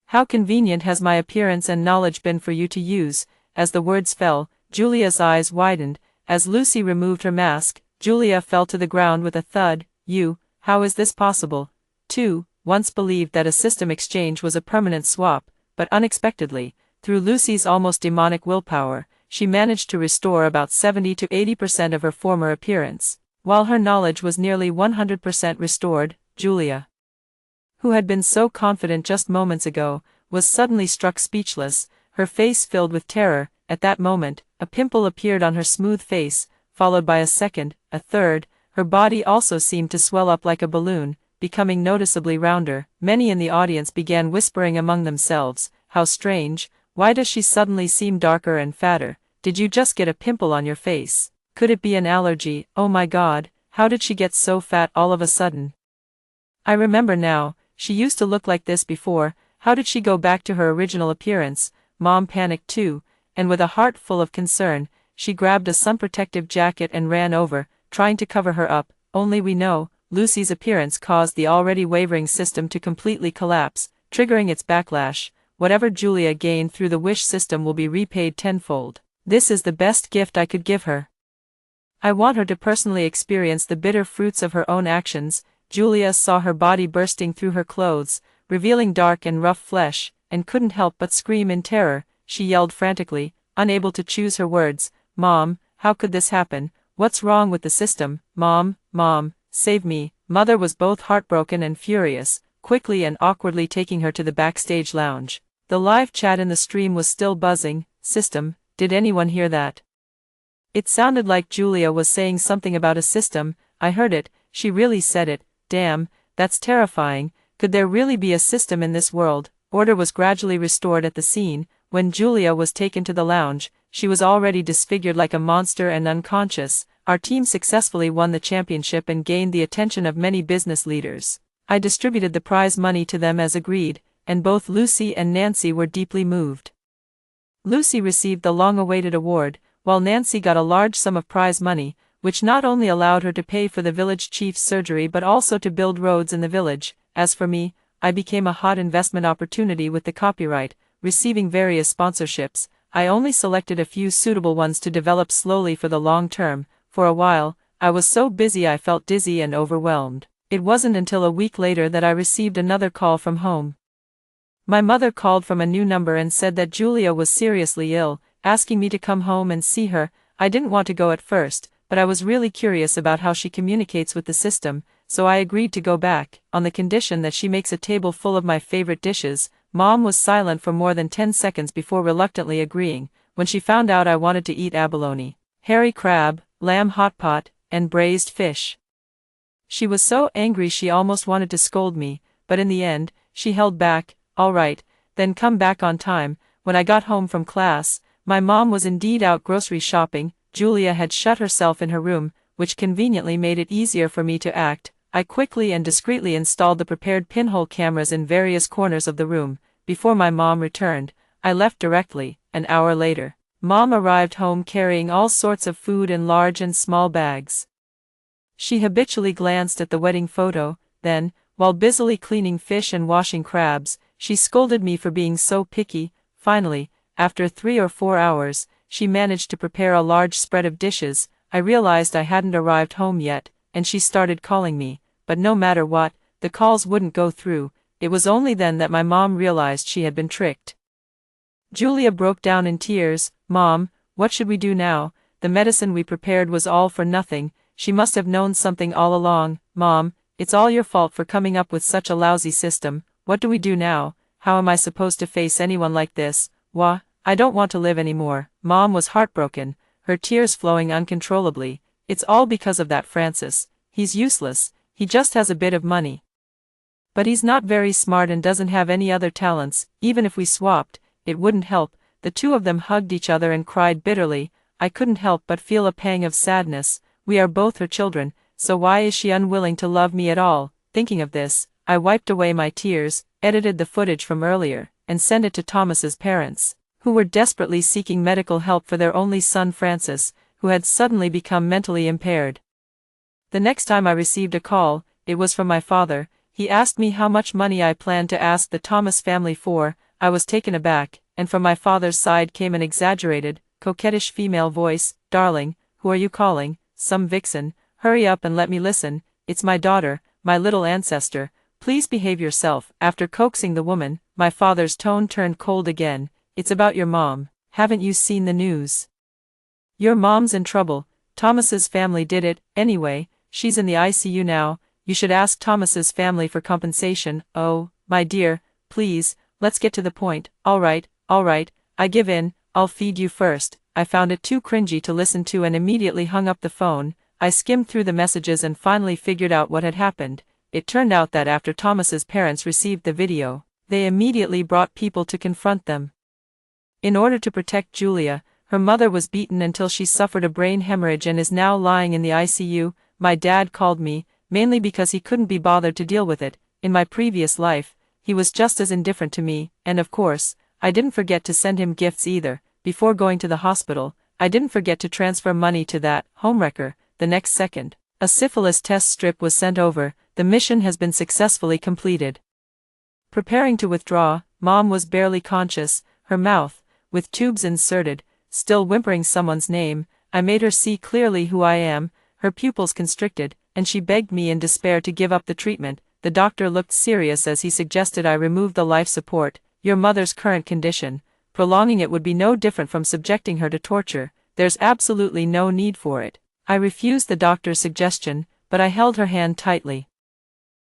how convenient has my appearance and knowledge been for you to use?" As the words fell, Julia's eyes widened. As Lucy removed her mask, Julia fell to the ground with a thud. How is this possible? 2. Once believed that a system exchange was a permanent swap, but unexpectedly, through Lucy's almost demonic willpower, she managed to restore about 70 to 80% of her former appearance. While her knowledge was nearly 100% restored, Julia, who had been so confident just moments ago, was suddenly struck speechless. her face filled with terror. At that moment, a pimple appeared on her smooth face, followed by a second, a third. Her body also seemed to swell up like a balloon, becoming noticeably rounder. Many in the audience began whispering among themselves, "How strange, why does she suddenly seem darker and fatter? Did you just get a pimple on your face? Could it be an allergy? Oh my God, how did she get so fat all of a sudden? I remember now, she used to look like this before, how did she go back to her original appearance?" Mom panicked too, and with a heart full of concern, she grabbed a sun-protective jacket and ran over, trying to cover her up. Only we know, Lucy's appearance caused the already wavering system to completely collapse, triggering its backlash. Whatever Julia gained through the wish system will be repaid tenfold. This is the best gift I could give her. I want her to personally experience the bitter fruits of her own actions. Julia saw her body bursting through her clothes, revealing dark and rough flesh, and couldn't help but scream in terror. She yelled frantically, unable to choose her words, "Mom, how could this happen? What's wrong with the system? Mom, Mom, save me." Mother was both heartbroken and furious, quickly and awkwardly taking her to the backstage lounge. The live chat in the stream was still buzzing. "System, did anyone hear that? It sounded like Julia was saying something about a system. I heard it, she really said it. Damn, that's terrifying. Could there really be a system in this world?" Order was gradually restored at the scene. When Julia was taken to the lounge, she was already disfigured like a monster and unconscious. Our team successfully won the championship and gained the attention of many business leaders. I distributed the prize money to them as agreed, and both Lucy and Nancy were deeply moved. Lucy received the long-awaited award, while Nancy got a large sum of prize money, which not only allowed her to pay for the village chief's surgery but also to build roads in the village. As for me, I became a hot investment opportunity with the copyright, receiving various sponsorships. I only selected a few suitable ones to develop slowly for the long term. For a while, I was so busy I felt dizzy and overwhelmed. It wasn't until a week later that I received another call from home. My mother called from a new number and said that Julia was seriously ill, asking me to come home and see her. I didn't want to go at first, but I was really curious about how she communicates with the system, so I agreed to go back, on the condition that she makes a table full of my favorite dishes. Mom was silent for more than 10 seconds before reluctantly agreeing. When she found out I wanted to eat abalone, hairy crab, lamb hot pot, and braised fish, she was so angry she almost wanted to scold me, but in the end, she held back. "All right, then come back on time." When I got home from class, my mom was indeed out grocery shopping. Julia had shut herself in her room, which conveniently made it easier for me to act. I quickly and discreetly installed the prepared pinhole cameras in various corners of the room. Before my mom returned, I left directly. An hour later, Mom arrived home carrying all sorts of food in large and small bags. She habitually glanced at the wedding photo, then, while busily cleaning fish and washing crabs, she scolded me for being so picky. Finally, after 3 or 4 hours, she managed to prepare a large spread of dishes. I realized I hadn't arrived home yet, and she started calling me, but no matter what, the calls wouldn't go through. It was only then that my mom realized she had been tricked. Julia broke down in tears. "Mom, what should we do now? The medicine we prepared was all for nothing. She must have known something all along." "Mom, it's all your fault for coming up with such a lousy system. What do we do now? How am I supposed to face anyone like this? Wah, I don't want to live anymore." Mom was heartbroken, her tears flowing uncontrollably. "It's all because of that Francis. He's useless, he just has a bit of money. But he's not very smart and doesn't have any other talents. Even if we swapped, it wouldn't help." The two of them hugged each other and cried bitterly. I couldn't help but feel a pang of sadness. We are both her children, so why is she unwilling to love me at all? Thinking of this, I wiped away my tears, edited the footage from earlier, and sent it to Thomas's parents, who were desperately seeking medical help for their only son Francis, who had suddenly become mentally impaired. The next time I received a call, it was from my father. He asked me how much money I planned to ask the Thomas family for. I was taken aback, and from my father's side came an exaggerated, coquettish female voice. "Darling, who are you calling? Some vixen? Hurry up and let me listen. It's my daughter, my little ancestor. Please behave yourself." After coaxing the woman, my father's tone turned cold again. "It's about your mom. Haven't you seen the news? Your mom's in trouble. Thomas's family did it. Anyway, she's in the ICU now. You should ask Thomas's family for compensation." "Oh, my dear, please, let's get to the point." All right, I give in, I'll feed you first. I found it too cringy to listen to and immediately hung up the phone. I skimmed through the messages and finally figured out what had happened. It turned out that after Thomas's parents received the video, they immediately brought people to confront them. In order to protect Julia, her mother was beaten until she suffered a brain hemorrhage and is now lying in the ICU. My dad called me, mainly because he couldn't be bothered to deal with it. In my previous life, he was just as indifferent to me, and of course, I didn't forget to send him gifts either. Before going to the hospital, I didn't forget to transfer money to that homewrecker. The next second, a syphilis test strip was sent over. The mission has been successfully completed. Preparing to withdraw, Mom was barely conscious, her mouth, with tubes inserted, still whimpering someone's name. I made her see clearly who I am, her pupils constricted, and she begged me in despair to give up the treatment. The doctor looked serious as he suggested I remove the life support. Your mother's current condition, prolonging it would be no different from subjecting her to torture. There's absolutely no need for it. I refused the doctor's suggestion, but I held her hand tightly,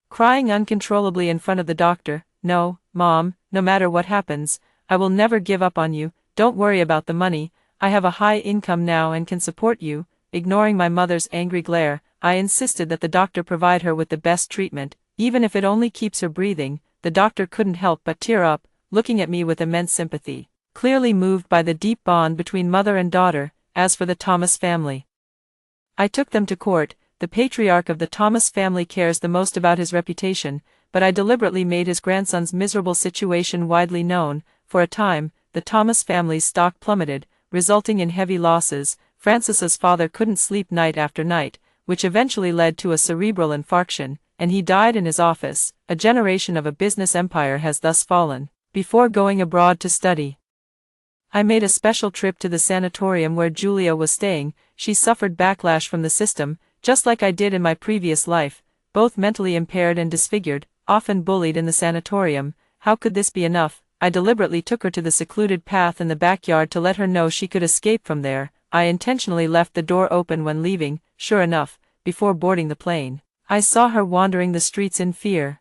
crying uncontrollably in front of the doctor. No, Mom, no matter what happens, I will never give up on you. Don't worry about the money. I have a high income now and can support you. Ignoring my mother's angry glare, I insisted that the doctor provide her with the best treatment, even if it only keeps her breathing. The doctor couldn't help but tear up, looking at me with immense sympathy, clearly moved by the deep bond between mother and daughter. As for the Thomas family, I took them to court. The patriarch of the Thomas family cares the most about his reputation, but I deliberately made his grandson's miserable situation widely known. For a time, the Thomas family's stock plummeted, resulting in heavy losses. Francis's father couldn't sleep night after night, which eventually led to a cerebral infarction, and he died in his office. A generation of a business empire has thus fallen. Before going abroad to study, I made a special trip to the sanatorium where Julia was staying. She suffered backlash from the system, just like I did in my previous life, both mentally impaired and disfigured, often bullied in the sanatorium. How could this be enough? I deliberately took her to the secluded path in the backyard to let her know she could escape from there. I intentionally left the door open when leaving. Sure enough, before boarding the plane, I saw her wandering the streets in fear,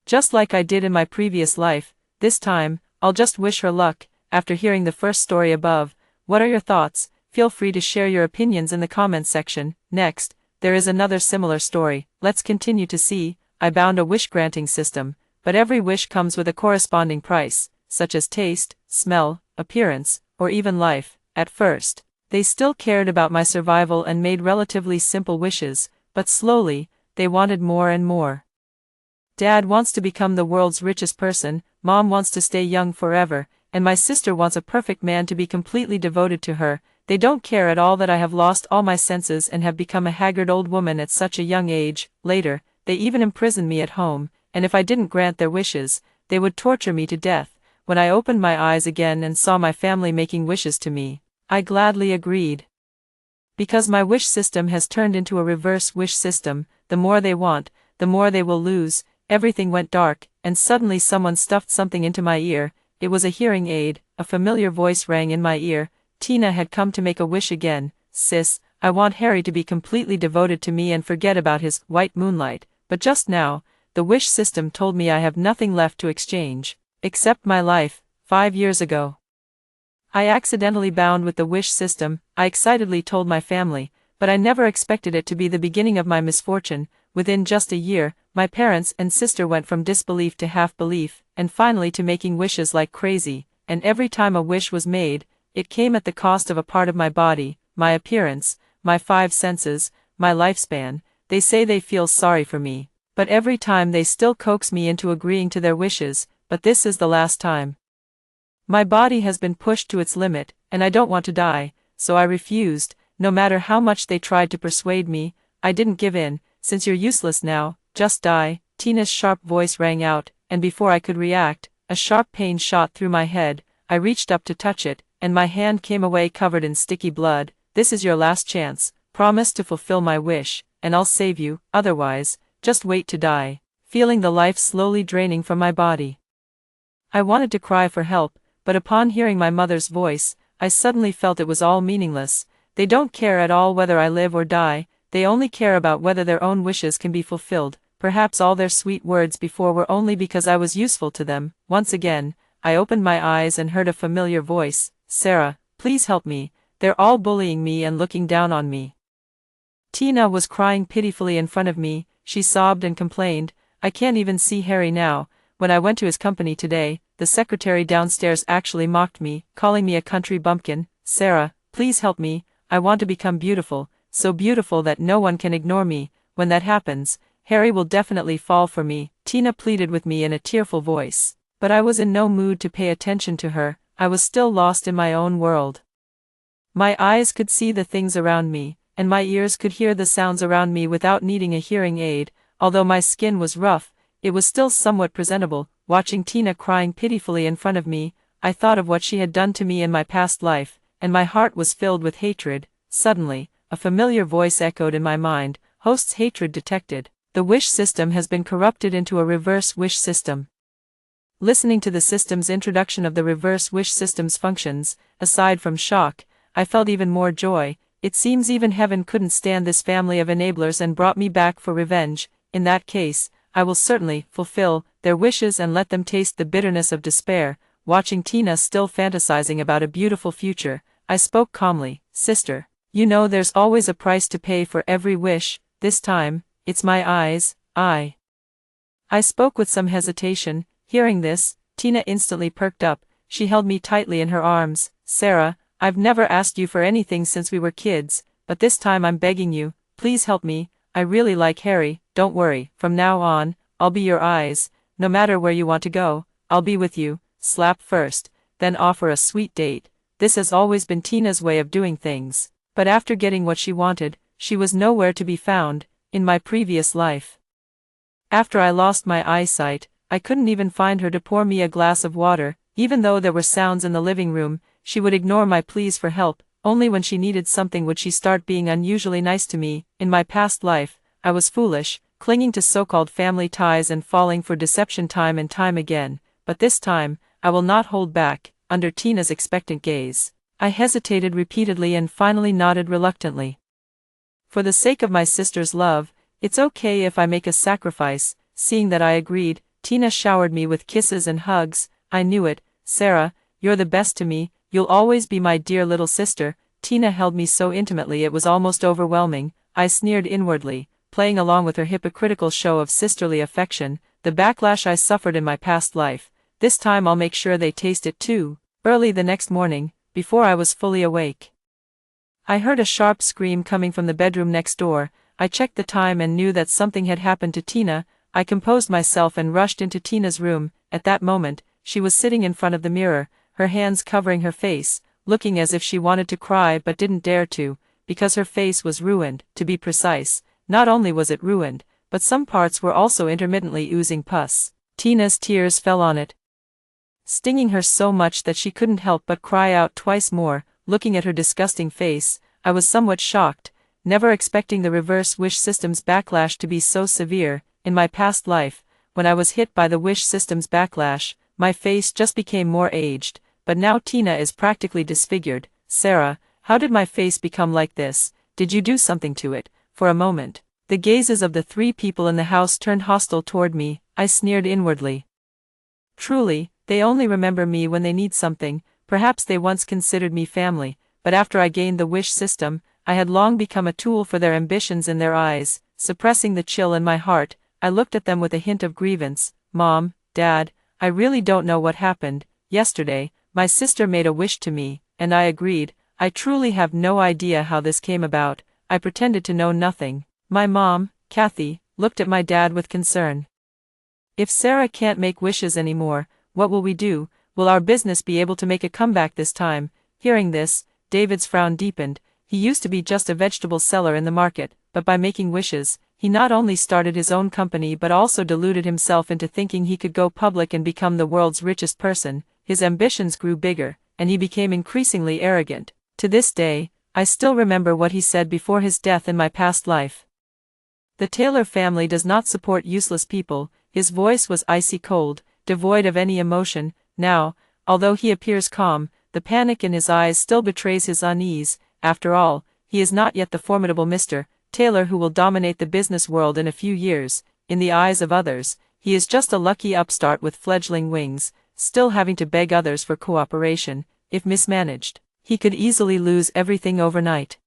just like I did in my previous life. This time, I'll just wish her luck. After hearing the first story above, what are your thoughts? Feel free to share your opinions in the comments section. Next, there is another similar story. Let's continue to see. I bound a wish-granting system, but every wish comes with a corresponding price, such as taste, smell, appearance, or even life. At first, they still cared about my survival and made relatively simple wishes, but slowly, they wanted more and more. Dad wants to become the world's richest person, Mom wants to stay young forever, and my sister wants a perfect man to be completely devoted to her. They don't care at all that I have lost all my senses and have become a haggard old woman at such a young age. Later, they even imprisoned me at home, and if I didn't grant their wishes, they would torture me to death. When I opened my eyes again and saw my family making wishes to me, I gladly agreed. Because my wish system has turned into a reverse wish system, the more they want, the more they will lose. Everything went dark, and suddenly someone stuffed something into my ear. It was a hearing aid. A familiar voice rang in my ear. Tina had come to make a wish again. Sis, I want Harry to be completely devoted to me and forget about his white moonlight. But just now, the wish system told me I have nothing left to exchange, except my life. 5 years ago, I accidentally bound with the wish system. I excitedly told my family, but I never expected it to be the beginning of my misfortune. Within just a year, my parents and sister went from disbelief to half-belief, and finally to making wishes like crazy. And every time a wish was made, it came at the cost of a part of my body, my appearance, my 5 senses, my lifespan. They say they feel sorry for me, but every time they still coax me into agreeing to their wishes. But this is the last time. My body has been pushed to its limit, and I don't want to die, so I refused. No matter how much they tried to persuade me, I didn't give in. Since you're useless now, just die. Tina's sharp voice rang out, and before I could react, a sharp pain shot through my head. I reached up to touch it, and my hand came away covered in sticky blood. This is your last chance. Promise to fulfill my wish, and I'll save you. Otherwise, just wait to die. Feeling the life slowly draining from my body, I wanted to cry for help, but upon hearing my mother's voice, I suddenly felt it was all meaningless. They don't care at all whether I live or die. They only care about whether their own wishes can be fulfilled. Perhaps all their sweet words before were only because I was useful to them. Once again, I opened my eyes and heard a familiar voice. Sarah, please help me. They're all bullying me and looking down on me. Tina was crying pitifully in front of me. She sobbed and complained, I can't even see Harry now. When I went to his company today, the secretary downstairs actually mocked me, calling me a country bumpkin. Sarah, please help me. I want to become beautiful, so beautiful that no one can ignore me. When that happens, Harry will definitely fall for me. Tina pleaded with me in a tearful voice. But I was in no mood to pay attention to her. I was still lost in my own world. My eyes could see the things around me, and my ears could hear the sounds around me without needing a hearing aid. Although my skin was rough, it was still somewhat presentable. Watching Tina crying pitifully in front of me, I thought of what she had done to me in my past life, and my heart was filled with hatred. Suddenly, a familiar voice echoed in my mind, host's hatred detected. The wish system has been corrupted into a reverse wish system. Listening to the system's introduction of the reverse wish system's functions, aside from shock, I felt even more joy. It seems even heaven couldn't stand this family of enablers and brought me back for revenge. In that case, I will certainly fulfill their wishes and let them taste the bitterness of despair. Watching Tina still fantasizing about a beautiful future, I spoke calmly. Sister, you know there's always a price to pay for every wish. This time, it's my eyes. I spoke with some hesitation. Hearing this, Tina instantly perked up. She held me tightly in her arms. Sarah, I've never asked you for anything since we were kids, but this time I'm begging you, please help me. I really like Harry. Don't worry, from now on, I'll be your eyes. No matter where you want to go, I'll be with you. Slap first, then offer a sweet date. This has always been Tina's way of doing things. But after getting what she wanted, she was nowhere to be found. In my previous life, after I lost my eyesight, I couldn't even find her to pour me a glass of water. Even though there were sounds in the living room, she would ignore my pleas for help. Only when she needed something would she start being unusually nice to me. In my past life, I was foolish, clinging to so-called family ties and falling for deception time and time again. But this time, I will not hold back. Under Tina's expectant gaze, I hesitated repeatedly and finally nodded reluctantly. For the sake of my sister's love, it's okay if I make a sacrifice. Seeing that I agreed, Tina showered me with kisses and hugs. I knew it. Sarah, you're the best to me. You'll always be my dear little sister. Tina held me so intimately it was almost overwhelming. I sneered inwardly, playing along with her hypocritical show of sisterly affection. The backlash I suffered in my past life, this time I'll make sure they taste it too. Early the next morning, before I was fully awake, I heard a sharp scream coming from the bedroom next door. I checked the time and knew that something had happened to Tina. I composed myself and rushed into Tina's room. At that moment, she was sitting in front of the mirror, her hands covering her face, looking as if she wanted to cry but didn't dare to, because her face was ruined. To be precise, not only was it ruined, but some parts were also intermittently oozing pus. Tina's tears fell on it, stinging her so much that she couldn't help but cry out twice more. Looking at her disgusting face, I was somewhat shocked, never expecting the reverse wish system's backlash to be so severe. In my past life, when I was hit by the wish system's backlash, my face just became more aged, but now Tina is practically disfigured. Sarah, how did my face become like this? Did you do something to it? For a moment, the gazes of the three people in the house turned hostile toward me. I sneered inwardly. Truly, they only remember me when they need something. Perhaps they once considered me family, but after I gained the wish system, I had long become a tool for their ambitions in their eyes. Suppressing the chill in my heart, I looked at them with a hint of grievance. Mom, Dad, I really don't know what happened. Yesterday, my sister made a wish to me, and I agreed. I truly have no idea how this came about. I pretended to know nothing. My mom, Kathy, looked at my dad with concern. If Sarah can't make wishes anymore, what will we do? Will our business be able to make a comeback this time? Hearing this, David's frown deepened. He used to be just a vegetable seller in the market, but by making wishes, he not only started his own company but also deluded himself into thinking he could go public and become the world's richest person. His ambitions grew bigger, and he became increasingly arrogant. To this day, I still remember what he said before his death in my past life. The Taylor family does not support useless people. His voice was icy cold, devoid of any emotion. Now, although he appears calm, the panic in his eyes still betrays his unease. After all, he is not yet the formidable Mr. Taylor who will dominate the business world in a few years. In the eyes of others, he is just a lucky upstart with fledgling wings. still having to beg others for cooperation. If mismanaged, he could easily lose everything overnight.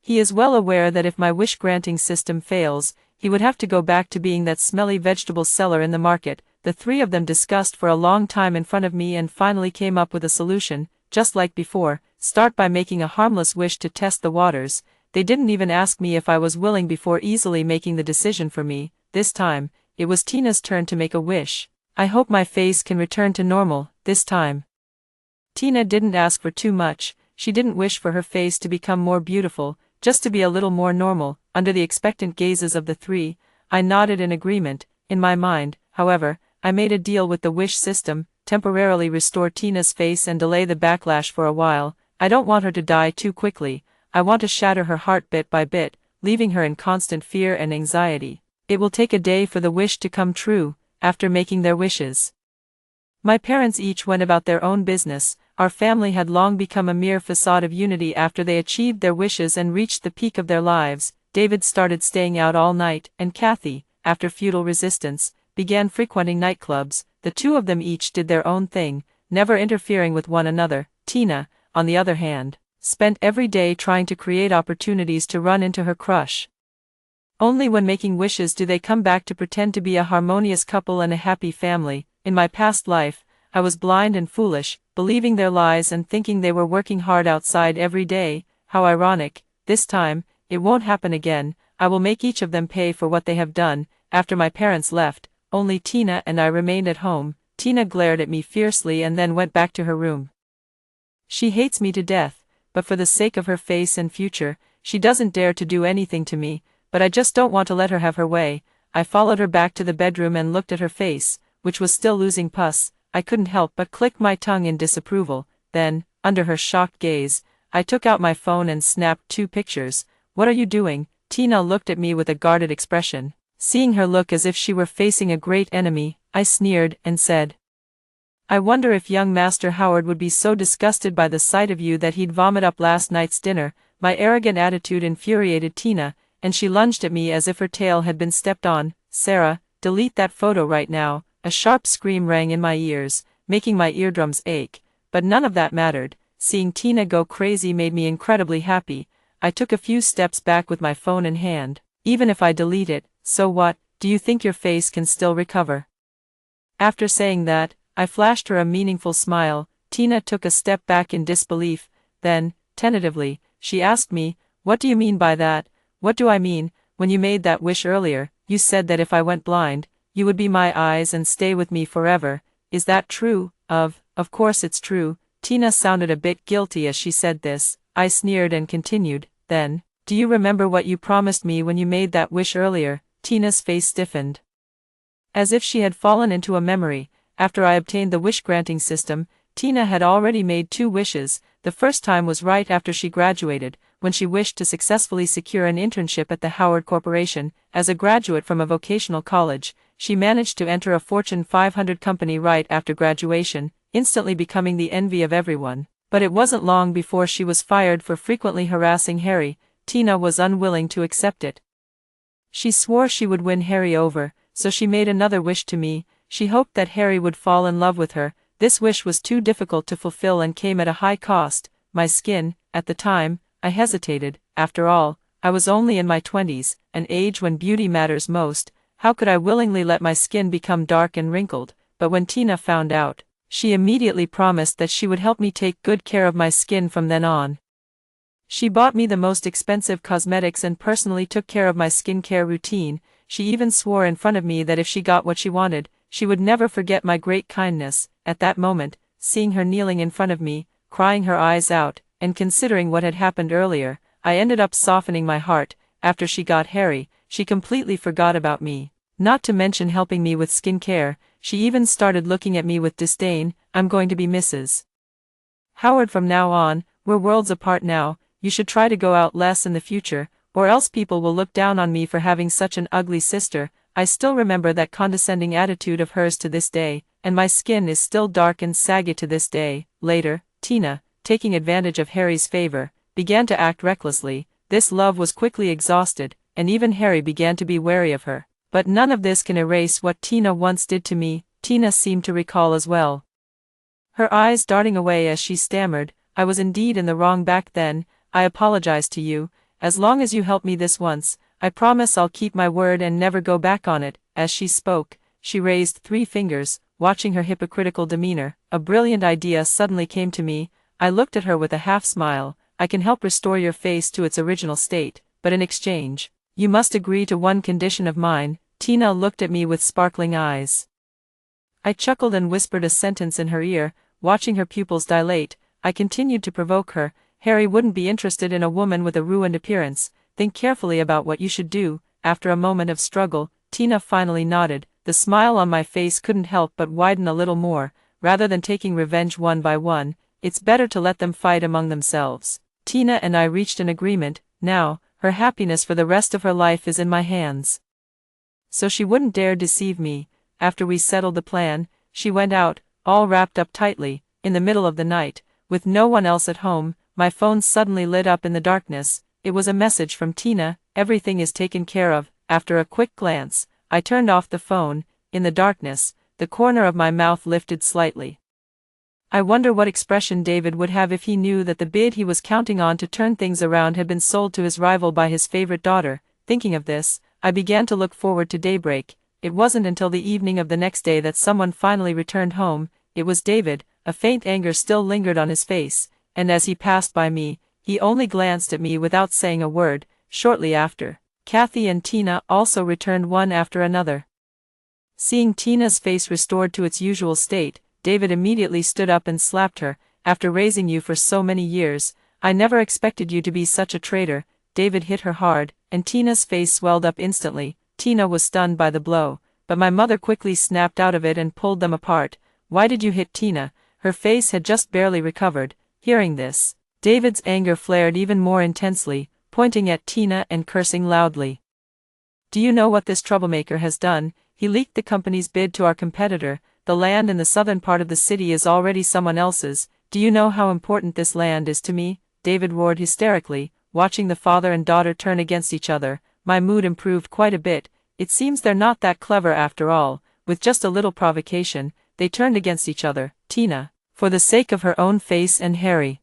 He is well aware that if my wish-granting system fails, he would have to go back to being that smelly vegetable seller in the market. The three of them discussed for a long time in front of me and finally came up with a solution, just like before. Start by making a harmless wish to test the waters. They didn't even ask me if I was willing before easily making the decision for me. This time, it was Tina's turn to make a wish. I hope my face can return to normal, this time. Tina didn't ask for too much. She didn't wish for her face to become more beautiful, just to be a little more normal. Under the expectant gazes of the three, I nodded in agreement. In my mind, however, I made a deal with the wish system: temporarily restore Tina's face and delay the backlash for a while. I don't want her to die too quickly. I want to shatter her heart bit by bit, leaving her in constant fear and anxiety. It will take a day for the wish to come true. After making their wishes, my parents each went about their own business. Our family had long become a mere facade of unity after they achieved their wishes and reached the peak of their lives. David started staying out all night, and Kathy, after futile resistance, began frequenting nightclubs. The two of them each did their own thing, never interfering with one another. Tina, on the other hand, spent every day trying to create opportunities to run into her crush. Only when making wishes do they come back to pretend to be a harmonious couple and a happy family. In my past life, I was blind and foolish, believing their lies and thinking they were working hard outside every day. How ironic. This time, it won't happen again. I will make each of them pay for what they have done. After my parents left, only Tina and I remained at home. Tina glared at me fiercely and then went back to her room. She hates me to death, but for the sake of her face and future, she doesn't dare to do anything to me. But I just don't want to let her have her way. I followed her back to the bedroom and looked at her face, which was still losing pus. I couldn't help but click my tongue in disapproval. Then, under her shocked gaze, I took out my phone and snapped 2 pictures. "What are you doing?" Tina looked at me with a guarded expression. Seeing her look as if she were facing a great enemy, I sneered and said, "I wonder if young Master Howard would be so disgusted by the sight of you that he'd vomit up last night's dinner." My arrogant attitude infuriated Tina, and she lunged at me as if her tail had been stepped on. "Sarah, delete that photo right now." A sharp scream rang in my ears, making my eardrums ache, but none of that mattered. Seeing Tina go crazy made me incredibly happy. I took a few steps back with my phone in hand. "Even if I delete it, so what? Do you think your face can still recover?" After saying that, I flashed her a meaningful smile. Tina took a step back in disbelief. Then, tentatively, she asked me, "What do you mean by that?" "What do I mean? When you made that wish earlier, you said that if I went blind, you would be my eyes and stay with me forever. Is that true?" Of course it's true." Tina sounded a bit guilty as she said this. I sneered and continued, "Then, do you remember what you promised me when you made that wish earlier?" Tina's face stiffened, as if she had fallen into a memory. After I obtained the wish-granting system, Tina had already made 2 wishes. The first time was right after she graduated, when she wished to successfully secure an internship at the Howard Corporation. As a graduate from a vocational college, she managed to enter a Fortune 500 company right after graduation, instantly becoming the envy of everyone. But it wasn't long before she was fired for frequently harassing Harry. Tina was unwilling to accept it. She swore she would win Harry over, so she made another wish to me. She hoped that Harry would fall in love with her. This wish was too difficult to fulfill and came at a high cost: my skin. At the time, I hesitated. After all, I was only in my 20s, an age when beauty matters most. How could I willingly let my skin become dark and wrinkled? But when Tina found out, she immediately promised that she would help me take good care of my skin from then on. She bought me the most expensive cosmetics and personally took care of my skincare routine. She even swore in front of me that if she got what she wanted, she would never forget my great kindness. At that moment, seeing her kneeling in front of me, crying her eyes out, and considering what had happened earlier, I ended up softening my heart. After she got Harry, she completely forgot about me. Not to mention helping me with skincare, she even started looking at me with disdain. "I'm going to be Mrs. Howard from now on. We're worlds apart now. You should try to go out less in the future, or else people will look down on me for having such an ugly sister." I still remember that condescending attitude of hers to this day, and my skin is still dark and saggy to this day. Later, Tina, taking advantage of Harry's favor, began to act recklessly. This love was quickly exhausted, and even Harry began to be wary of her. But none of this can erase what Tina once did to me. Tina seemed to recall as well. Her eyes darting away as she stammered, I was indeed in the wrong back then. I apologize to you. As long as you help me this once, I promise I'll keep my word and never go back on it. As she spoke, she raised 3 fingers, watching her hypocritical demeanor. A brilliant idea suddenly came to me. I looked at her with a half smile. I can help restore your face to its original state, but in exchange, you must agree to one condition of mine. Tina looked at me with sparkling eyes. I chuckled and whispered a sentence in her ear, watching her pupils dilate. I continued to provoke her. Harry wouldn't be interested in a woman with a ruined appearance. Think carefully about what you should do. After a moment of struggle, Tina finally nodded. The smile on my face couldn't help but widen a little more. Rather than taking revenge one by one, it's better to let them fight among themselves. Tina and I reached an agreement. Now, her happiness for the rest of her life is in my hands. So she wouldn't dare deceive me. After we settled the plan, she went out, all wrapped up tightly. In the middle of the night, with no one else at home, my phone suddenly lit up in the darkness. It was a message from Tina. Everything is taken care of. After a quick glance, I turned off the phone. In the darkness, the corner of my mouth lifted slightly. I wonder what expression David would have if he knew that the bid he was counting on to turn things around had been sold to his rival by his favorite daughter. Thinking of this, I began to look forward to daybreak. It wasn't until the evening of the next day that someone finally returned home. It was David. A faint anger still lingered on his face, and as he passed by me, he only glanced at me without saying a word. Shortly after, Kathy and Tina also returned one after another. Seeing Tina's face restored to its usual state, David immediately stood up and slapped her. After raising you for so many years, I never expected you to be such a traitor. David hit her hard, and Tina's face swelled up instantly. Tina was stunned by the blow, but my mother quickly snapped out of it and pulled them apart. Why did you hit Tina? Her face had just barely recovered. Hearing this, David's anger flared even more intensely, pointing at Tina and cursing loudly. Do you know what this troublemaker has done? He leaked the company's bid to our competitor. The land in the southern part of the city is already someone else's. Do you know how important this land is to me? David roared hysterically, watching the father and daughter turn against each other. My mood improved quite a bit. It seems they're not that clever after all. With just a little provocation, they turned against each other. Tina, for the sake of her own face and Harry,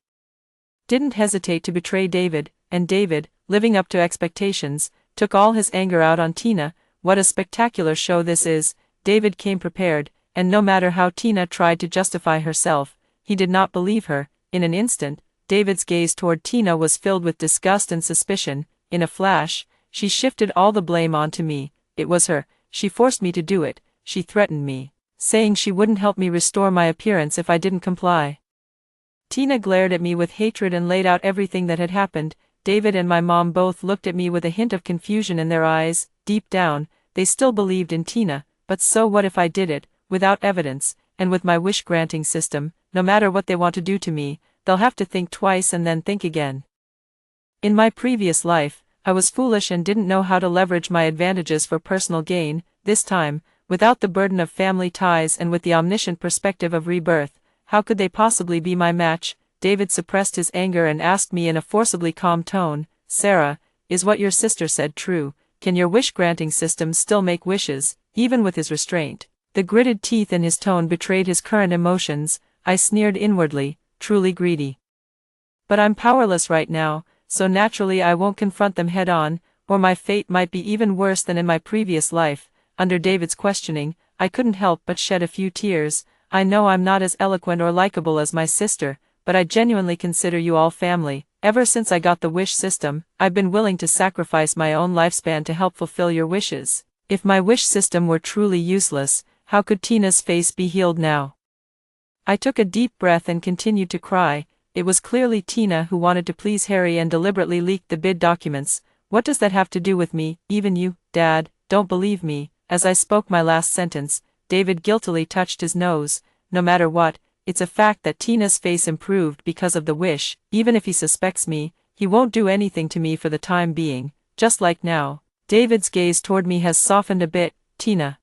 didn't hesitate to betray David, and David, living up to expectations, took all his anger out on Tina. What a spectacular show this is. David came prepared, and no matter how Tina tried to justify herself, he did not believe her. In an instant, David's gaze toward Tina was filled with disgust and suspicion. In a flash, she shifted all the blame onto me. It was her. She forced me to do it. She threatened me, saying she wouldn't help me restore my appearance if I didn't comply. Tina glared at me with hatred and laid out everything that had happened. David and my mom both looked at me with a hint of confusion in their eyes. Deep down, they still believed in Tina, but so what if I did it, without evidence, and with my wish-granting system? No matter what they want to do to me, they'll have to think twice and then think again. In my previous life, I was foolish and didn't know how to leverage my advantages for personal gain. This time, without the burden of family ties and with the omniscient perspective of rebirth, how could they possibly be my match? David suppressed his anger and asked me in a forcibly calm tone, Sarah, is what your sister said true? Can your wish-granting system still make wishes, even with his restraint? The gritted teeth in his tone betrayed his current emotions. I sneered inwardly, truly greedy. But I'm powerless right now, so naturally I won't confront them head-on, or my fate might be even worse than in my previous life. Under David's questioning, I couldn't help but shed a few tears. I know I'm not as eloquent or likable as my sister, but I genuinely consider you all family. Ever since I got the wish system, I've been willing to sacrifice my own lifespan to help fulfill your wishes. If my wish system were truly useless, how could Tina's face be healed now? I took a deep breath and continued to cry. It was clearly Tina who wanted to please Harry and deliberately leaked the bid documents. What does that have to do with me? Even you, Dad, don't believe me. As I spoke my last sentence, David guiltily touched his nose. No matter what, it's a fact that Tina's face improved because of the wish. Even if he suspects me, he won't do anything to me for the time being. Just like now, David's gaze toward me has softened a bit. Tina,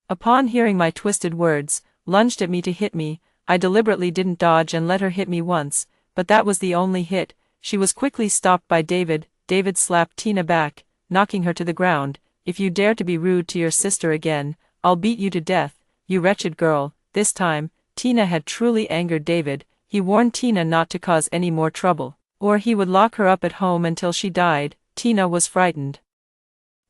upon hearing my twisted words, lunged at me to hit me. I deliberately didn't dodge and let her hit me once, but that was the only hit. She was quickly stopped by David. David slapped Tina back, knocking her to the ground. If you dare to be rude to your sister again, I'll beat you to death. you wretched girl." This time, Tina had truly angered David. He warned Tina not to cause any more trouble, or he would lock her up at home until she died. Tina was frightened.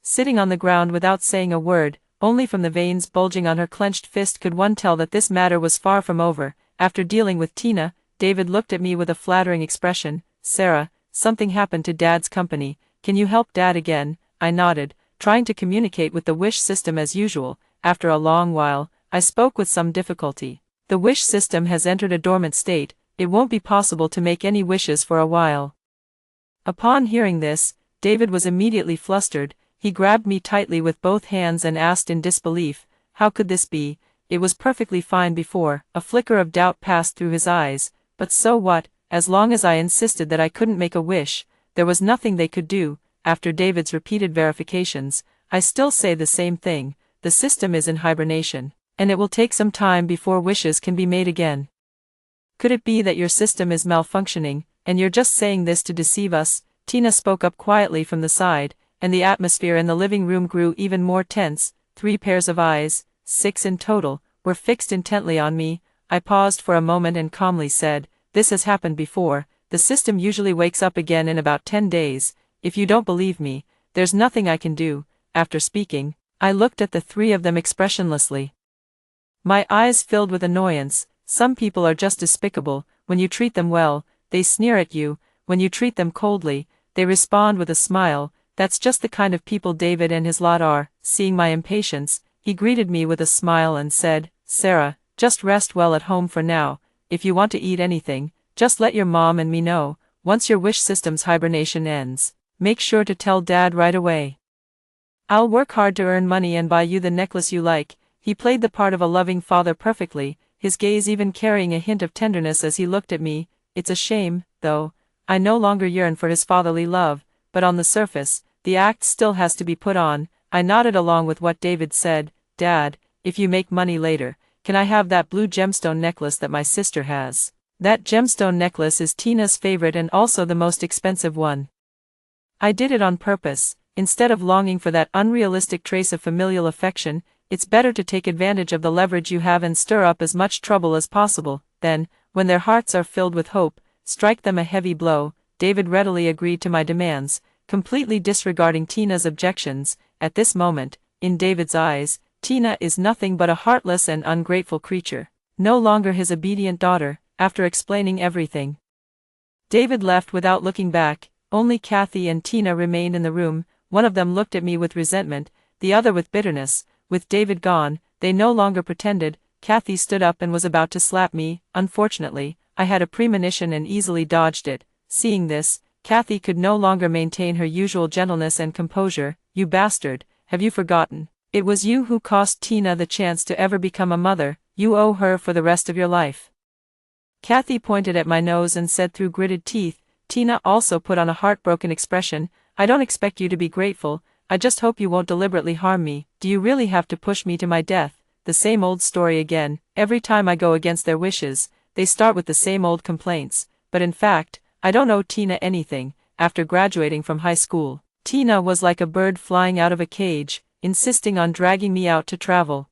Sitting on the ground without saying a word, only from the veins bulging on her clenched fist could one tell that this matter was far from over. After dealing with Tina, David looked at me with a flattering expression. "Sarah, something happened to Dad's company. Can you help Dad again?" I nodded, trying to communicate with the wish system as usual. After a long while, I spoke with some difficulty. "The wish system has entered a dormant state. It won't be possible to make any wishes for a while." Upon hearing this, David was immediately flustered. He grabbed me tightly with both hands and asked in disbelief, "How could this be? It was perfectly fine before." A flicker of doubt passed through his eyes. "But so what? As long as I insisted that I couldn't make a wish, there was nothing they could do." After David's repeated verifications, "I still say the same thing. The system is in hibernation, and it will take some time before wishes can be made again. Could it be that your system is malfunctioning, and you're just saying this to deceive us?" Tina spoke up quietly from the side, and the atmosphere in the living room grew even more tense. 3 pairs of eyes, 6 in total, were fixed intently on me. I paused for a moment and calmly said, "This has happened before. The system usually wakes up again in about 10 days. If you don't believe me, there's nothing I can do." After speaking, I looked at the 3 of them expressionlessly. My eyes filled with annoyance. Some people are just despicable. When you treat them well, they sneer at you. When you treat them coldly, they respond with a smile. That's just the kind of people David and his lot are. Seeing my impatience, he greeted me with a smile and said, "Sarah, just rest well at home for now. If you want to eat anything, just let your mom and me know. Once your wish system's hibernation ends, make sure to tell Dad right away. I'll work hard to earn money and buy you the necklace you like." He played the part of a loving father perfectly, his gaze even carrying a hint of tenderness as he looked at me. It's a shame, though. I no longer yearn for his fatherly love, but on the surface, the act still has to be put on. I nodded along with what David said. "Dad, if you make money later, can I have that blue gemstone necklace that my sister has?" That gemstone necklace is Tina's favorite and also the most expensive one. I did it on purpose. Instead of longing for that unrealistic trace of familial affection, it's better to take advantage of the leverage you have and stir up as much trouble as possible. Then, when their hearts are filled with hope, strike them a heavy blow. David readily agreed to my demands, completely disregarding Tina's objections. At this moment, in David's eyes, Tina is nothing but a heartless and ungrateful creature, no longer his obedient daughter. After explaining everything, David left without looking back. Only Kathy and Tina remained in the room. One of them looked at me with resentment, the other with bitterness. With David gone, they no longer pretended. Kathy stood up and was about to slap me. Unfortunately, I had a premonition and easily dodged it. Seeing this, Kathy could no longer maintain her usual gentleness and composure. "You bastard, have you forgotten? It was you who cost Tina the chance to ever become a mother. You owe her for the rest of your life." Kathy pointed at my nose and said through gritted teeth. Tina also put on a heartbroken expression. "I don't expect you to be grateful. I just hope you won't deliberately harm me. Do you really have to push me to my death?" The same old story again. Every time I go against their wishes, they start with the same old complaints. But in fact, I don't owe Tina anything. After graduating from high school, Tina was like a bird flying out of a cage, insisting on dragging me out to travel.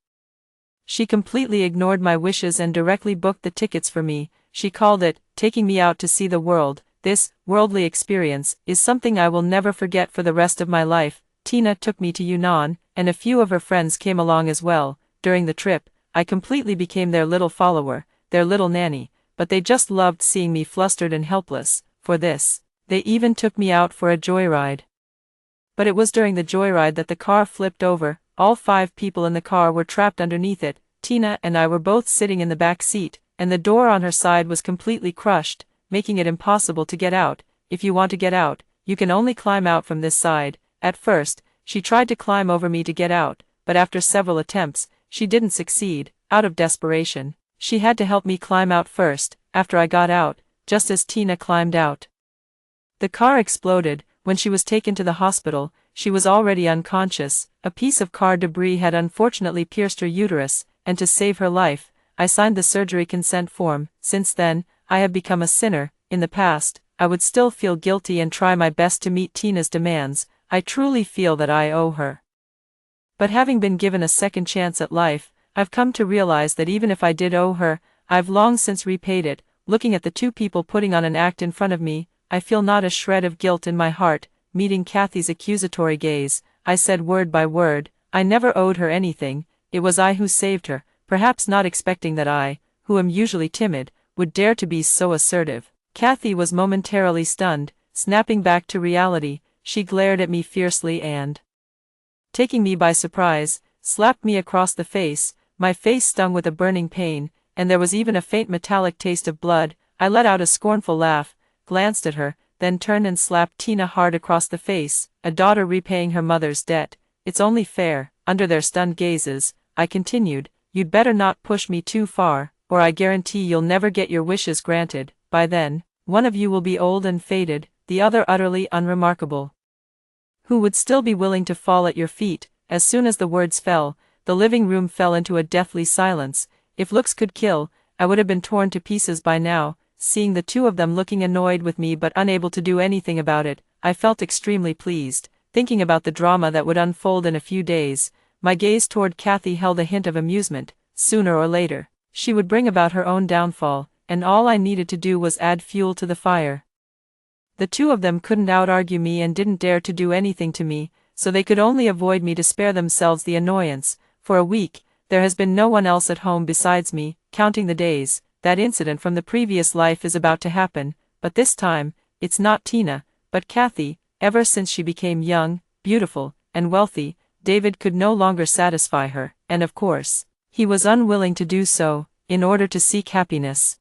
She completely ignored my wishes and directly booked the tickets for me. She called it, taking me out to see the world. This worldly experience is something I will never forget for the rest of my life. Tina took me to Yunnan, and a few of her friends came along as well. During the trip, I completely became their little follower, their little nanny, but they just loved seeing me flustered and helpless. For this, they even took me out for a joyride. But it was during the joyride that the car flipped over. All 5 people in the car were trapped underneath it. Tina and I were both sitting in the back seat, and the door on her side was completely crushed, making it impossible to get out. If you want to get out, you can only climb out from this side. At first, she tried to climb over me to get out, but after several attempts, she didn't succeed. Out of desperation, she had to help me climb out first. After I got out, just as Tina climbed out, the car exploded. When she was taken to the hospital, she was already unconscious. A piece of car debris had unfortunately pierced her uterus, and to save her life, I signed the surgery consent form. Since then, I have become a sinner. In the past, I would still feel guilty and try my best to meet Tina's demands. I truly feel that I owe her. But having been given a second chance at life, I've come to realize that even if I did owe her, I've long since repaid it. Looking at the two people putting on an act in front of me, I feel not a shred of guilt in my heart. Meeting Kathy's accusatory gaze, I said word by word, I never owed her anything, it was I who saved her, perhaps not expecting that I, who am usually timid, would dare to be so assertive. Kathy was momentarily stunned, snapping back to reality. She glared at me fiercely and, taking me by surprise, slapped me across the face. My face stung with a burning pain, and there was even a faint metallic taste of blood. I let out a scornful laugh, glanced at her, then turned and slapped Tina hard across the face. A daughter repaying her mother's debt, it's only fair. Under their stunned gazes, I continued, you'd better not push me too far, or I guarantee you'll never get your wishes granted. By then, one of you will be old and faded, the other utterly unremarkable. Who would still be willing to fall at your feet? As soon as the words fell, the living room fell into a deathly silence. If looks could kill, I would have been torn to pieces by now. Seeing the two of them looking annoyed with me but unable to do anything about it, I felt extremely pleased. Thinking about the drama that would unfold in a few days, my gaze toward Kathy held a hint of amusement. Sooner or later, she would bring about her own downfall, and all I needed to do was add fuel to the fire. The two of them couldn't out-argue me and didn't dare to do anything to me, so they could only avoid me to spare themselves the annoyance. For a week, there has been no one else at home besides me, counting the days. That incident from the previous life is about to happen, but this time, it's not Tina, but Kathy. Ever since she became young, beautiful, and wealthy, David could no longer satisfy her, and of course, he was unwilling to do so, in order to seek happiness.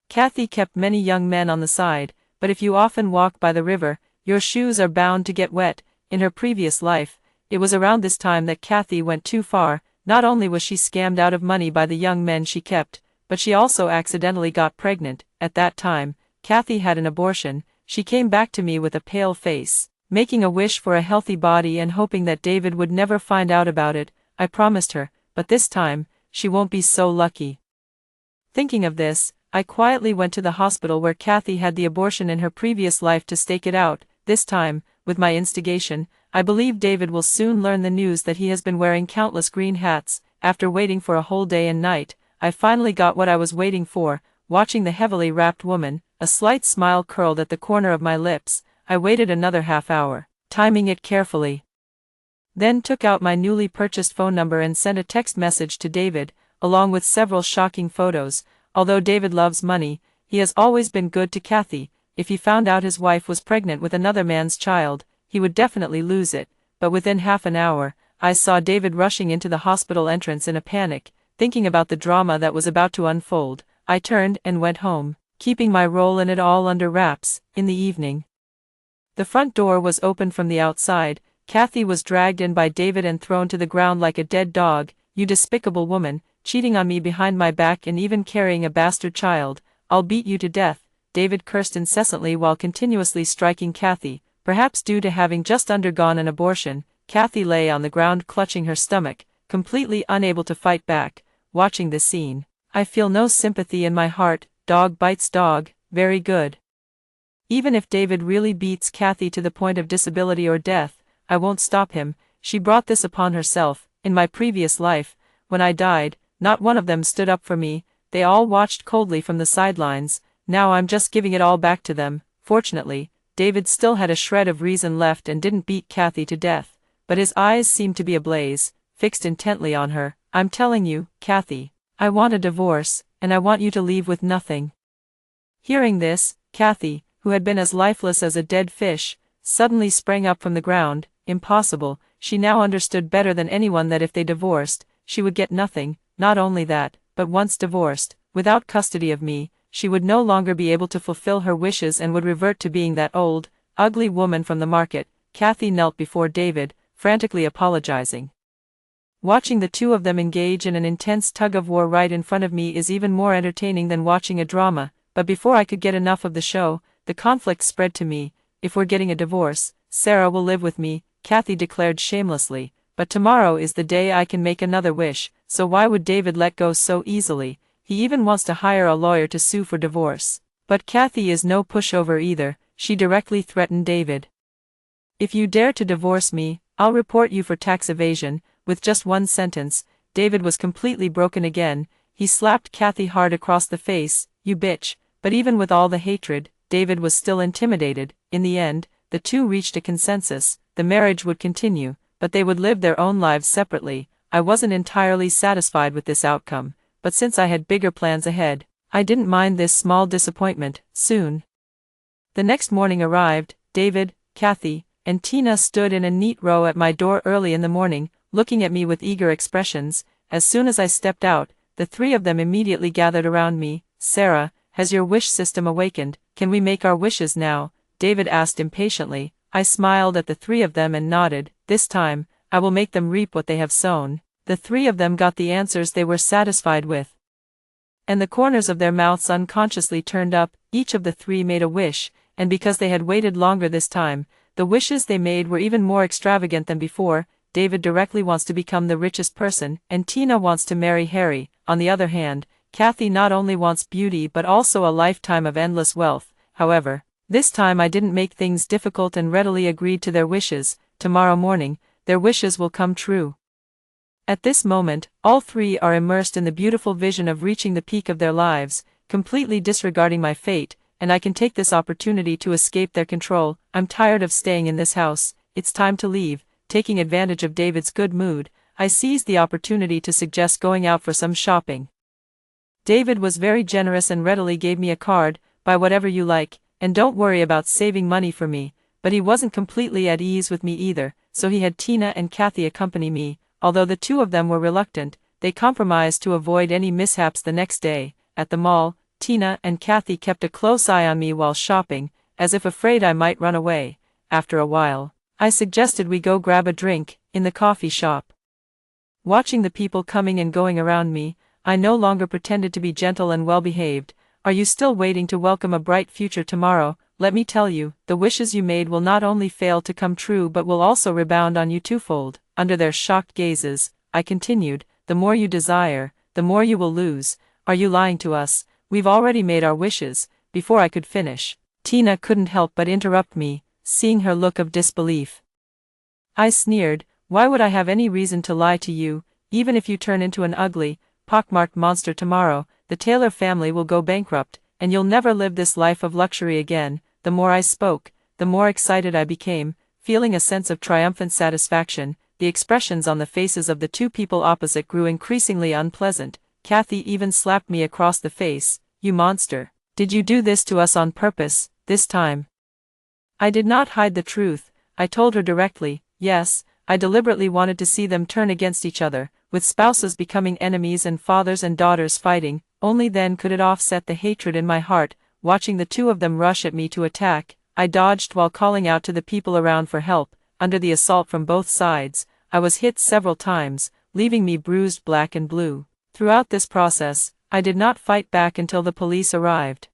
Kathy kept many young men on the side, but if you often walk by the river, your shoes are bound to get wet. In her previous life, it was around this time that Kathy went too far. Not only was she scammed out of money by the young men she kept, but she also accidentally got pregnant. At that time, Kathy had an abortion. She came back to me with a pale face, making a wish for a healthy body and hoping that David would never find out about it. I promised her, but this time, she won't be so lucky. Thinking of this, I quietly went to the hospital where Kathy had the abortion in her previous life to stake it out. This time, with my instigation, I believe David will soon learn the news that he has been wearing countless green hats. After waiting for a whole day and night, I finally got what I was waiting for. Watching the heavily wrapped woman, a slight smile curled at the corner of my lips. I waited another half hour, timing it carefully. Then took out my newly purchased phone number and sent a text message to David, along with several shocking photos. Although David loves money, he has always been good to Kathy. If he found out his wife was pregnant with another man's child, he would definitely lose it. But within half an hour, I saw David rushing into the hospital entrance in a panic. Thinking about the drama that was about to unfold, I turned and went home, keeping my role in it all under wraps. In the evening, the front door was opened from the outside. Kathy was dragged in by David and thrown to the ground like a dead dog. You despicable woman, cheating on me behind my back and even carrying a bastard child, I'll beat you to death. David cursed incessantly while continuously striking Kathy. Perhaps due to having just undergone an abortion, Kathy lay on the ground clutching her stomach, completely unable to fight back. Watching this scene, I feel no sympathy in my heart. Dog bites dog, very good. Even if David really beats Kathy to the point of disability or death, I won't stop him. She brought this upon herself. In my previous life, when I died, not one of them stood up for me. They all watched coldly from the sidelines. Now I'm just giving it all back to them. Fortunately, David still had a shred of reason left and didn't beat Kathy to death, but his eyes seemed to be ablaze, fixed intently on her. I'm telling you, Kathy, I want a divorce, and I want you to leave with nothing. Hearing this, Kathy, who had been as lifeless as a dead fish, suddenly sprang up from the ground. Impossible. She now understood better than anyone that if they divorced, she would get nothing. Not only that, but once divorced, without custody of me, she would no longer be able to fulfill her wishes and would revert to being that old, ugly woman from the market. Kathy knelt before David, frantically apologizing. Watching the two of them engage in an intense tug-of-war right in front of me is even more entertaining than watching a drama. But before I could get enough of the show, the conflict spread to me. If we're getting a divorce, Sarah will live with me, Kathy declared shamelessly. But tomorrow is the day I can make another wish, so why would David let go so easily? He even wants to hire a lawyer to sue for divorce. But Kathy is no pushover either. She directly threatened David. If you dare to divorce me, I'll report you for tax evasion. With just one sentence, David was completely broken again. He slapped Kathy hard across the face. "You bitch." But even with all the hatred, David was still intimidated. In the end, the two reached a consensus. The marriage would continue, but they would live their own lives separately. I wasn't entirely satisfied with this outcome, but since I had bigger plans ahead, I didn't mind this small disappointment. Soon, the next morning arrived. David, Kathy, and Tina stood in a neat row at my door early in the morning, looking at me with eager expressions. As soon as I stepped out, the three of them immediately gathered around me. "Sarah, has your wish system awakened? Can we make our wishes now?" David asked impatiently. I smiled at the three of them and nodded. "This time, I will make them reap what they have sown." The three of them got the answers they were satisfied with, and the corners of their mouths unconsciously turned up. Each of the three made a wish, and because they had waited longer this time, the wishes they made were even more extravagant than before. David directly wants to become the richest person, and Tina wants to marry Harry. On the other hand, Kathy not only wants beauty but also a lifetime of endless wealth. However, this time I didn't make things difficult and readily agreed to their wishes. Tomorrow morning, their wishes will come true. At this moment, all three are immersed in the beautiful vision of reaching the peak of their lives, completely disregarding my fate, and I can take this opportunity to escape their control. I'm tired of staying in this house. It's time to leave. Taking advantage of David's good mood, I seized the opportunity to suggest going out for some shopping. David was very generous and readily gave me a card. "Buy whatever you like, and don't worry about saving money for me." But he wasn't completely at ease with me either, so he had Tina and Kathy accompany me. Although the two of them were reluctant, they compromised to avoid any mishaps the next day. At the mall, Tina and Kathy kept a close eye on me while shopping, as if afraid I might run away. After a while, I suggested we go grab a drink in the coffee shop. Watching the people coming and going around me, I no longer pretended to be gentle and well-behaved. "Are you still waiting to welcome a bright future tomorrow? Let me tell you, the wishes you made will not only fail to come true but will also rebound on you twofold." Under their shocked gazes, I continued, "The more you desire, the more you will lose. Are you lying to us? We've already made our wishes." Before I could finish, Tina couldn't help but interrupt me, seeing her look of disbelief. I sneered, "Why would I have any reason to lie to you? Even if you turn into an ugly, pockmarked monster tomorrow, the Taylor family will go bankrupt, and you'll never live this life of luxury again." The more I spoke, the more excited I became, feeling a sense of triumphant satisfaction. The expressions on the faces of the two people opposite grew increasingly unpleasant. Kathy even slapped me across the face. "You monster. Did you do this to us on purpose, this time?" I did not hide the truth. I told her directly, "Yes, I deliberately wanted to see them turn against each other, with spouses becoming enemies and fathers and daughters fighting. Only then could it offset the hatred in my heart." Watching the two of them rush at me to attack, I dodged while calling out to the people around for help. Under the assault from both sides, I was hit several times, leaving me bruised black and blue. Throughout this process, I did not fight back until the police arrived.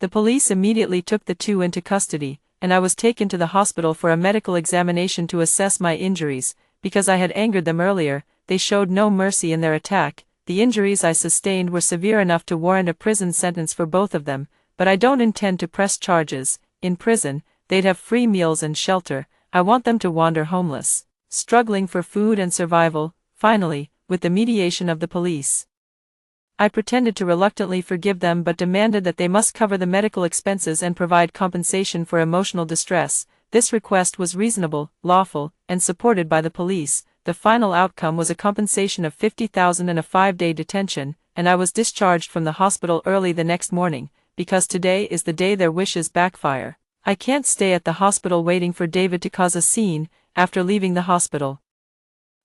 The police immediately took the two into custody, and I was taken to the hospital for a medical examination to assess my injuries. Because I had angered them earlier, they showed no mercy in their attack. The injuries I sustained were severe enough to warrant a prison sentence for both of them, but I don't intend to press charges. In prison, they'd have free meals and shelter. I want them to wander homeless, struggling for food and survival. Finally, with the mediation of the police, I pretended to reluctantly forgive them but demanded that they must cover the medical expenses and provide compensation for emotional distress. This request was reasonable, lawful, and supported by the police. The final outcome was a compensation of $50,000 and a 5-day detention, and I was discharged from the hospital early the next morning, because today is the day their wishes backfire. I can't stay at the hospital waiting for David to cause a scene. After leaving the hospital,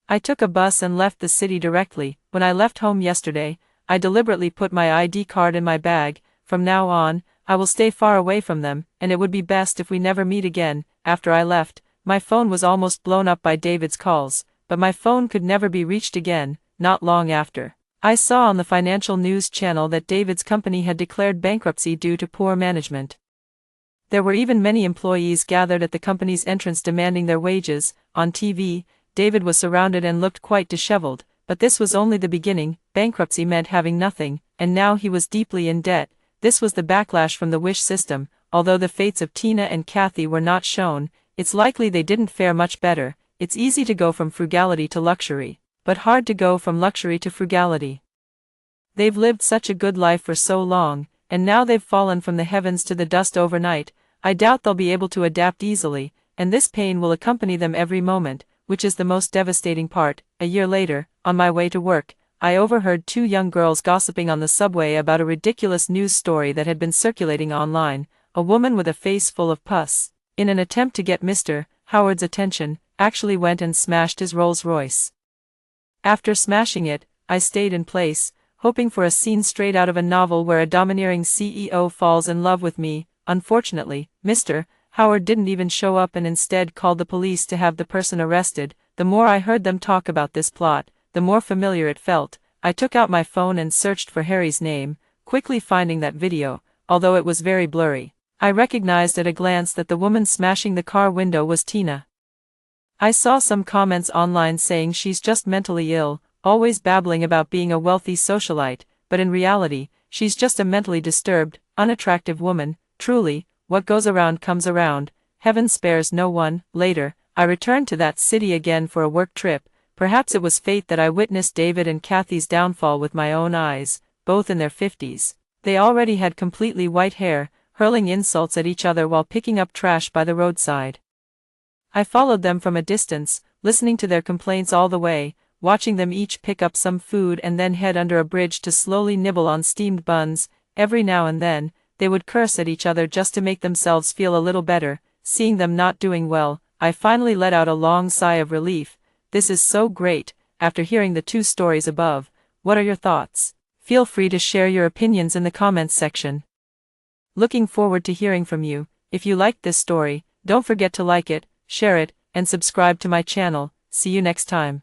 I took a bus and left the city directly. When I left home yesterday, I deliberately put my ID card in my bag. From now on, I will stay far away from them, and it would be best if we never meet again. After I left, my phone was almost blown up by David's calls, but my phone could never be reached again. Not long after, I saw on the financial news channel that David's company had declared bankruptcy due to poor management. There were even many employees gathered at the company's entrance demanding their wages. On TV, David was surrounded and looked quite disheveled, but this was only the beginning. Bankruptcy meant having nothing, and now he was deeply in debt. This was the backlash from the wish system. Although the fates of Tina and Kathy were not shown, it's likely they didn't fare much better. It's easy to go from frugality to luxury, but hard to go from luxury to frugality. They've lived such a good life for so long, and now they've fallen from the heavens to the dust overnight. I doubt they'll be able to adapt easily, and this pain will accompany them every moment, which is the most devastating part. A year later, on my way to work, I overheard two young girls gossiping on the subway about a ridiculous news story that had been circulating online. A woman with a face full of pus, in an attempt to get Mr. Howard's attention, actually went and smashed his Rolls-Royce. After smashing it, I stayed in place, hoping for a scene straight out of a novel where a domineering CEO falls in love with me. Unfortunately, Mr. Howard didn't even show up and instead called the police to have the person arrested. The more I heard them talk about this plot, the more familiar it felt. I took out my phone and searched for Harry's name, quickly finding that video, although it was very blurry. I recognized at a glance that the woman smashing the car window was Tina. I saw some comments online saying she's just mentally ill, always babbling about being a wealthy socialite, but in reality, she's just a mentally disturbed, unattractive woman. Truly, what goes around comes around. Heaven spares no one. Later, I returned to that city again for a work trip. Perhaps it was fate that I witnessed David and Kathy's downfall with my own eyes, both in their 50s. They already had completely white hair, hurling insults at each other while picking up trash by the roadside. I followed them from a distance, listening to their complaints all the way, watching them each pick up some food and then head under a bridge to slowly nibble on steamed buns. Every now and then, they would curse at each other just to make themselves feel a little better. Seeing them not doing well, I finally let out a long sigh of relief. This is so great. After hearing the two stories above, what are your thoughts? Feel free to share your opinions in the comments section. Looking forward to hearing from you. If you liked this story, don't forget to like it, share it, and subscribe to my channel. See you next time.